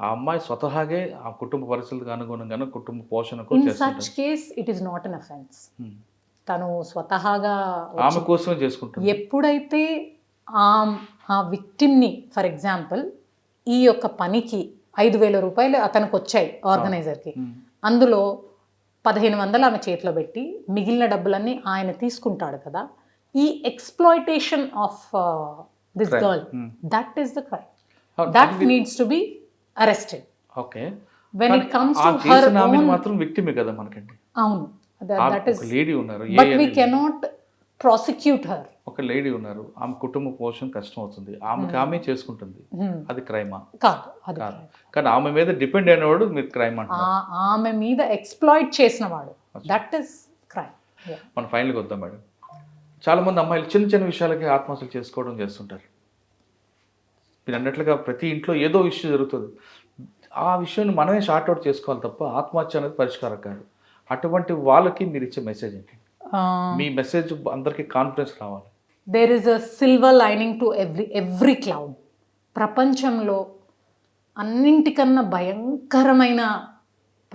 ఆ అమ్మాయి స్వతహాగే ఆ కుటుంబ పరిస్థితులకు అనుగుణంగా కుటుంబ పోషణకు in such case it is not an offence. తను స్వతహాగా ఆమె కోసం చేసుకుంటుంది. ఎప్పుడైతే ఆ విక్టిమ్ని, ఫర్ ఎగ్జాంపుల్ ఈ యొక్క పనికి 5,000 రూపాయలు అతనికి వచ్చాయి ఆర్గనైజర్కి, అందులో 1,500 ఆమె చేతిలో పెట్టి మిగిలిన డబ్బులన్నీ ఆయన తీసుకుంటాడు కదా. ఈ exploitation of this girl, that is the crime, that needs to be arrested. Okay, when it comes to her own, మాత్రం విక్టిమే కదా మనకండి. అవును, that is, లేడీ ఉన్నారు, but we cannot prosecute her. ఒక లేడీ ఉన్నారు, ఆమె కుటుంబ పోషణ కష్టం అవుతుంది, ఆమె చేసుకుంటుంది, అది క్రైమా? కాదు, అది కానీ ఆమె మీద డిపెండ్ అయినవాడు మీరు క్రైమ్ అంటారు. ఆమె మీద ఎక్స్ప్లాయిట్ చేసిన వాడు, దట్ ఈస్ క్రైమ్. మనం ఫైనల్గా వద్దాం మేడం. చాలామంది అమ్మాయిలు చిన్న చిన్న విషయాలకి ఆత్మహత్యలు చేసుకోవడం చేస్తుంటారు. మీరు అన్నట్లుగా ప్రతి ఇంట్లో ఏదో ఇష్యూ జరుగుతుంది. ఆ విషయాన్ని మనమే షార్ట్అవుట్ చేసుకోవాలి తప్ప ఆత్మహత్య అనేది పరిష్కారం కాదు. అటువంటి వాళ్ళకి మీరు ఇచ్చే మెసేజ్ ఏంటి? మీ మెసేజ్ అందరికీ కాన్ఫిడెన్స్ రావాలి. There is a silver lining to every cloud. ప్రపంచంలో అన్నింటికన్నా భయంకరమైన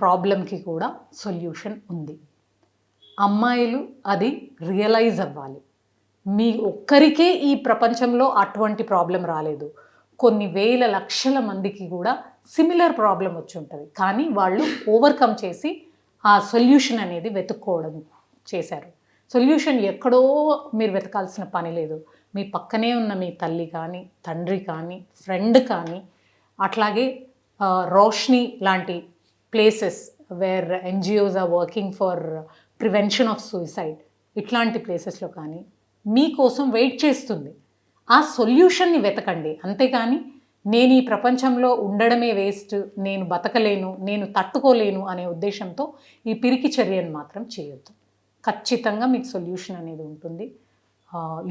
ప్రాబ్లంకి కూడా సొల్యూషన్ ఉంది. అమ్మాయిలు అది రియలైజ్ అవ్వాలి. మీ ఒక్కరికే ఈ ప్రపంచంలో అటువంటి ప్రాబ్లం రాలేదు. కొన్ని వేల లక్షల మందికి కూడా సిమిలర్ ప్రాబ్లం వచ్చి ఉంటుంది. కానీ వాళ్ళు ఓవర్కమ్ చేసి ఆ సొల్యూషన్ అనేది వెతుక్కోవడం చేశారు. సొల్యూషన్ ఎక్కడో మీరు వెతకాల్సిన పని లేదు. మీ పక్కనే ఉన్న మీ తల్లి కానీ, తండ్రి కానీ, ఫ్రెండ్ కానీ, అట్లాగే రోష్ని లాంటి places where NGOs are working for prevention of suicide, ఇట్లాంటి ప్లేసెస్లో కానీ మీకోసం వెయిట్ చేస్తుంది. ఆ సొల్యూషన్ని వెతకండి. అంతేకాని నేను ఈ ప్రపంచంలో ఉండడమే వేస్ట్, నేను బతకలేను, నేను తట్టుకోలేను అనే ఉద్దేశంతో ఈ పిరికి చర్యను మాత్రం చేయొద్దు. ఖచ్చితంగా మీకు సొల్యూషన్ అనేది ఉంటుంది.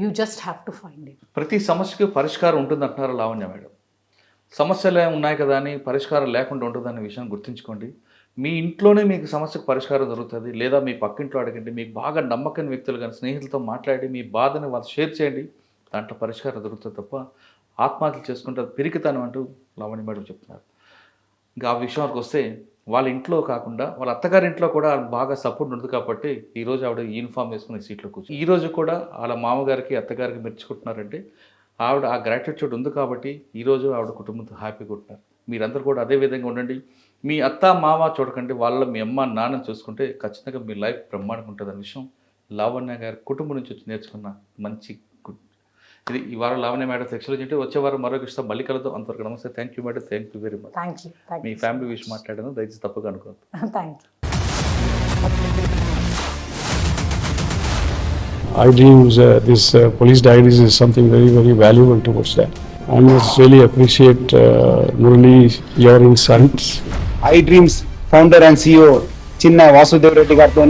You just have to find it. ప్రతి సమస్యకి పరిష్కారం ఉంటుంది అంటున్నారు లావణ్య మేడం. సమస్యలు ఉన్నాయి కదా అని పరిష్కారం లేకుండా ఉంటుందనే విషయాన్ని గుర్తుంచుకోండి. మీ ఇంట్లోనే మీకు సమస్యకు పరిష్కారం దొరుకుతుంది. లేదా మీ పక్కింట్లో అడగండి. మీకు బాగా నమ్మకమైన వ్యక్తులు కానీ స్నేహితులతో మాట్లాడి మీ బాధని వాళ్ళు షేర్ చేయండి. దాంట్లో పరిష్కారం దొరుకుతుంది తప్ప ఆత్మహత్యలు చేసుకుంటే పిరికితనం అంటూ లావణ్య మేడం చెప్తున్నారు. ఇంకా ఆ విషయానికి వస్తే వాళ్ళ ఇంట్లో కాకుండా వాళ్ళ అత్తగారి ఇంట్లో కూడా బాగా సపోర్ట్ ఉంటుంది కాబట్టి ఈరోజు ఆవిడ యూనిఫామ్ వేసుకుని సీట్లో కూర్చొని ఈరోజు కూడా వాళ్ళ మామగారికి అత్తగారికి మెచ్చుకుంటున్నారంటే ఆవిడ ఆ గ్రాటిట్యూడ్ ఉంది కాబట్టి ఈరోజు ఆవిడ కుటుంబంతో హ్యాపీగా ఉంటున్నారు. మీరందరూ కూడా అదే విధంగా ఉండండి. మీ అత్త మామ చూడకండి, వాళ్ళ మీ అమ్మ నాన్నని చూసుకుంటే ఖచ్చితంగా మీ లైఫ్ బ్రహ్మాండంగా ఉంటుంది అనే విషయం లావణ్య గారి కుటుంబం నుంచి వచ్చి నేర్చుకున్న మంచి ఇది ఈ వారం లావణ్య మేడం సెక్షన్లో చెంటే వచ్చే వారం మరొక ఇష్టం మళ్ళీ కలుద్దాం. అంతవరకు నమస్తే. Thank you madam. Thank you very much. Thank you. Me family విషయం మాట్లాడాను, దయచేసి తప్పుగా అనుకోవద్దు. Thank you. I dreams, this police diaries is something very, very valuable towards that. I must really appreciate Murali, your insights. I dreams founder and CEO చిన్న వాసుదేవ్ రెడ్డి గారితో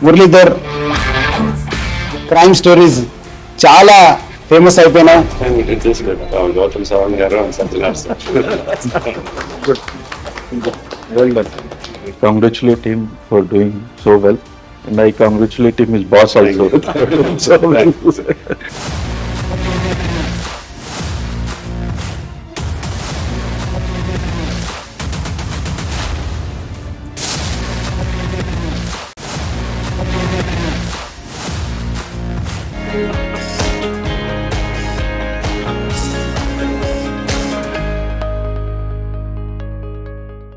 Muralidhar crime stories చాలా famous అయిపోయినాయి. And it is good. Gautam Savan garu and something else. Well done. I congratulate him for doing so well, and I congratulate him, his boss also. Thank you. So well.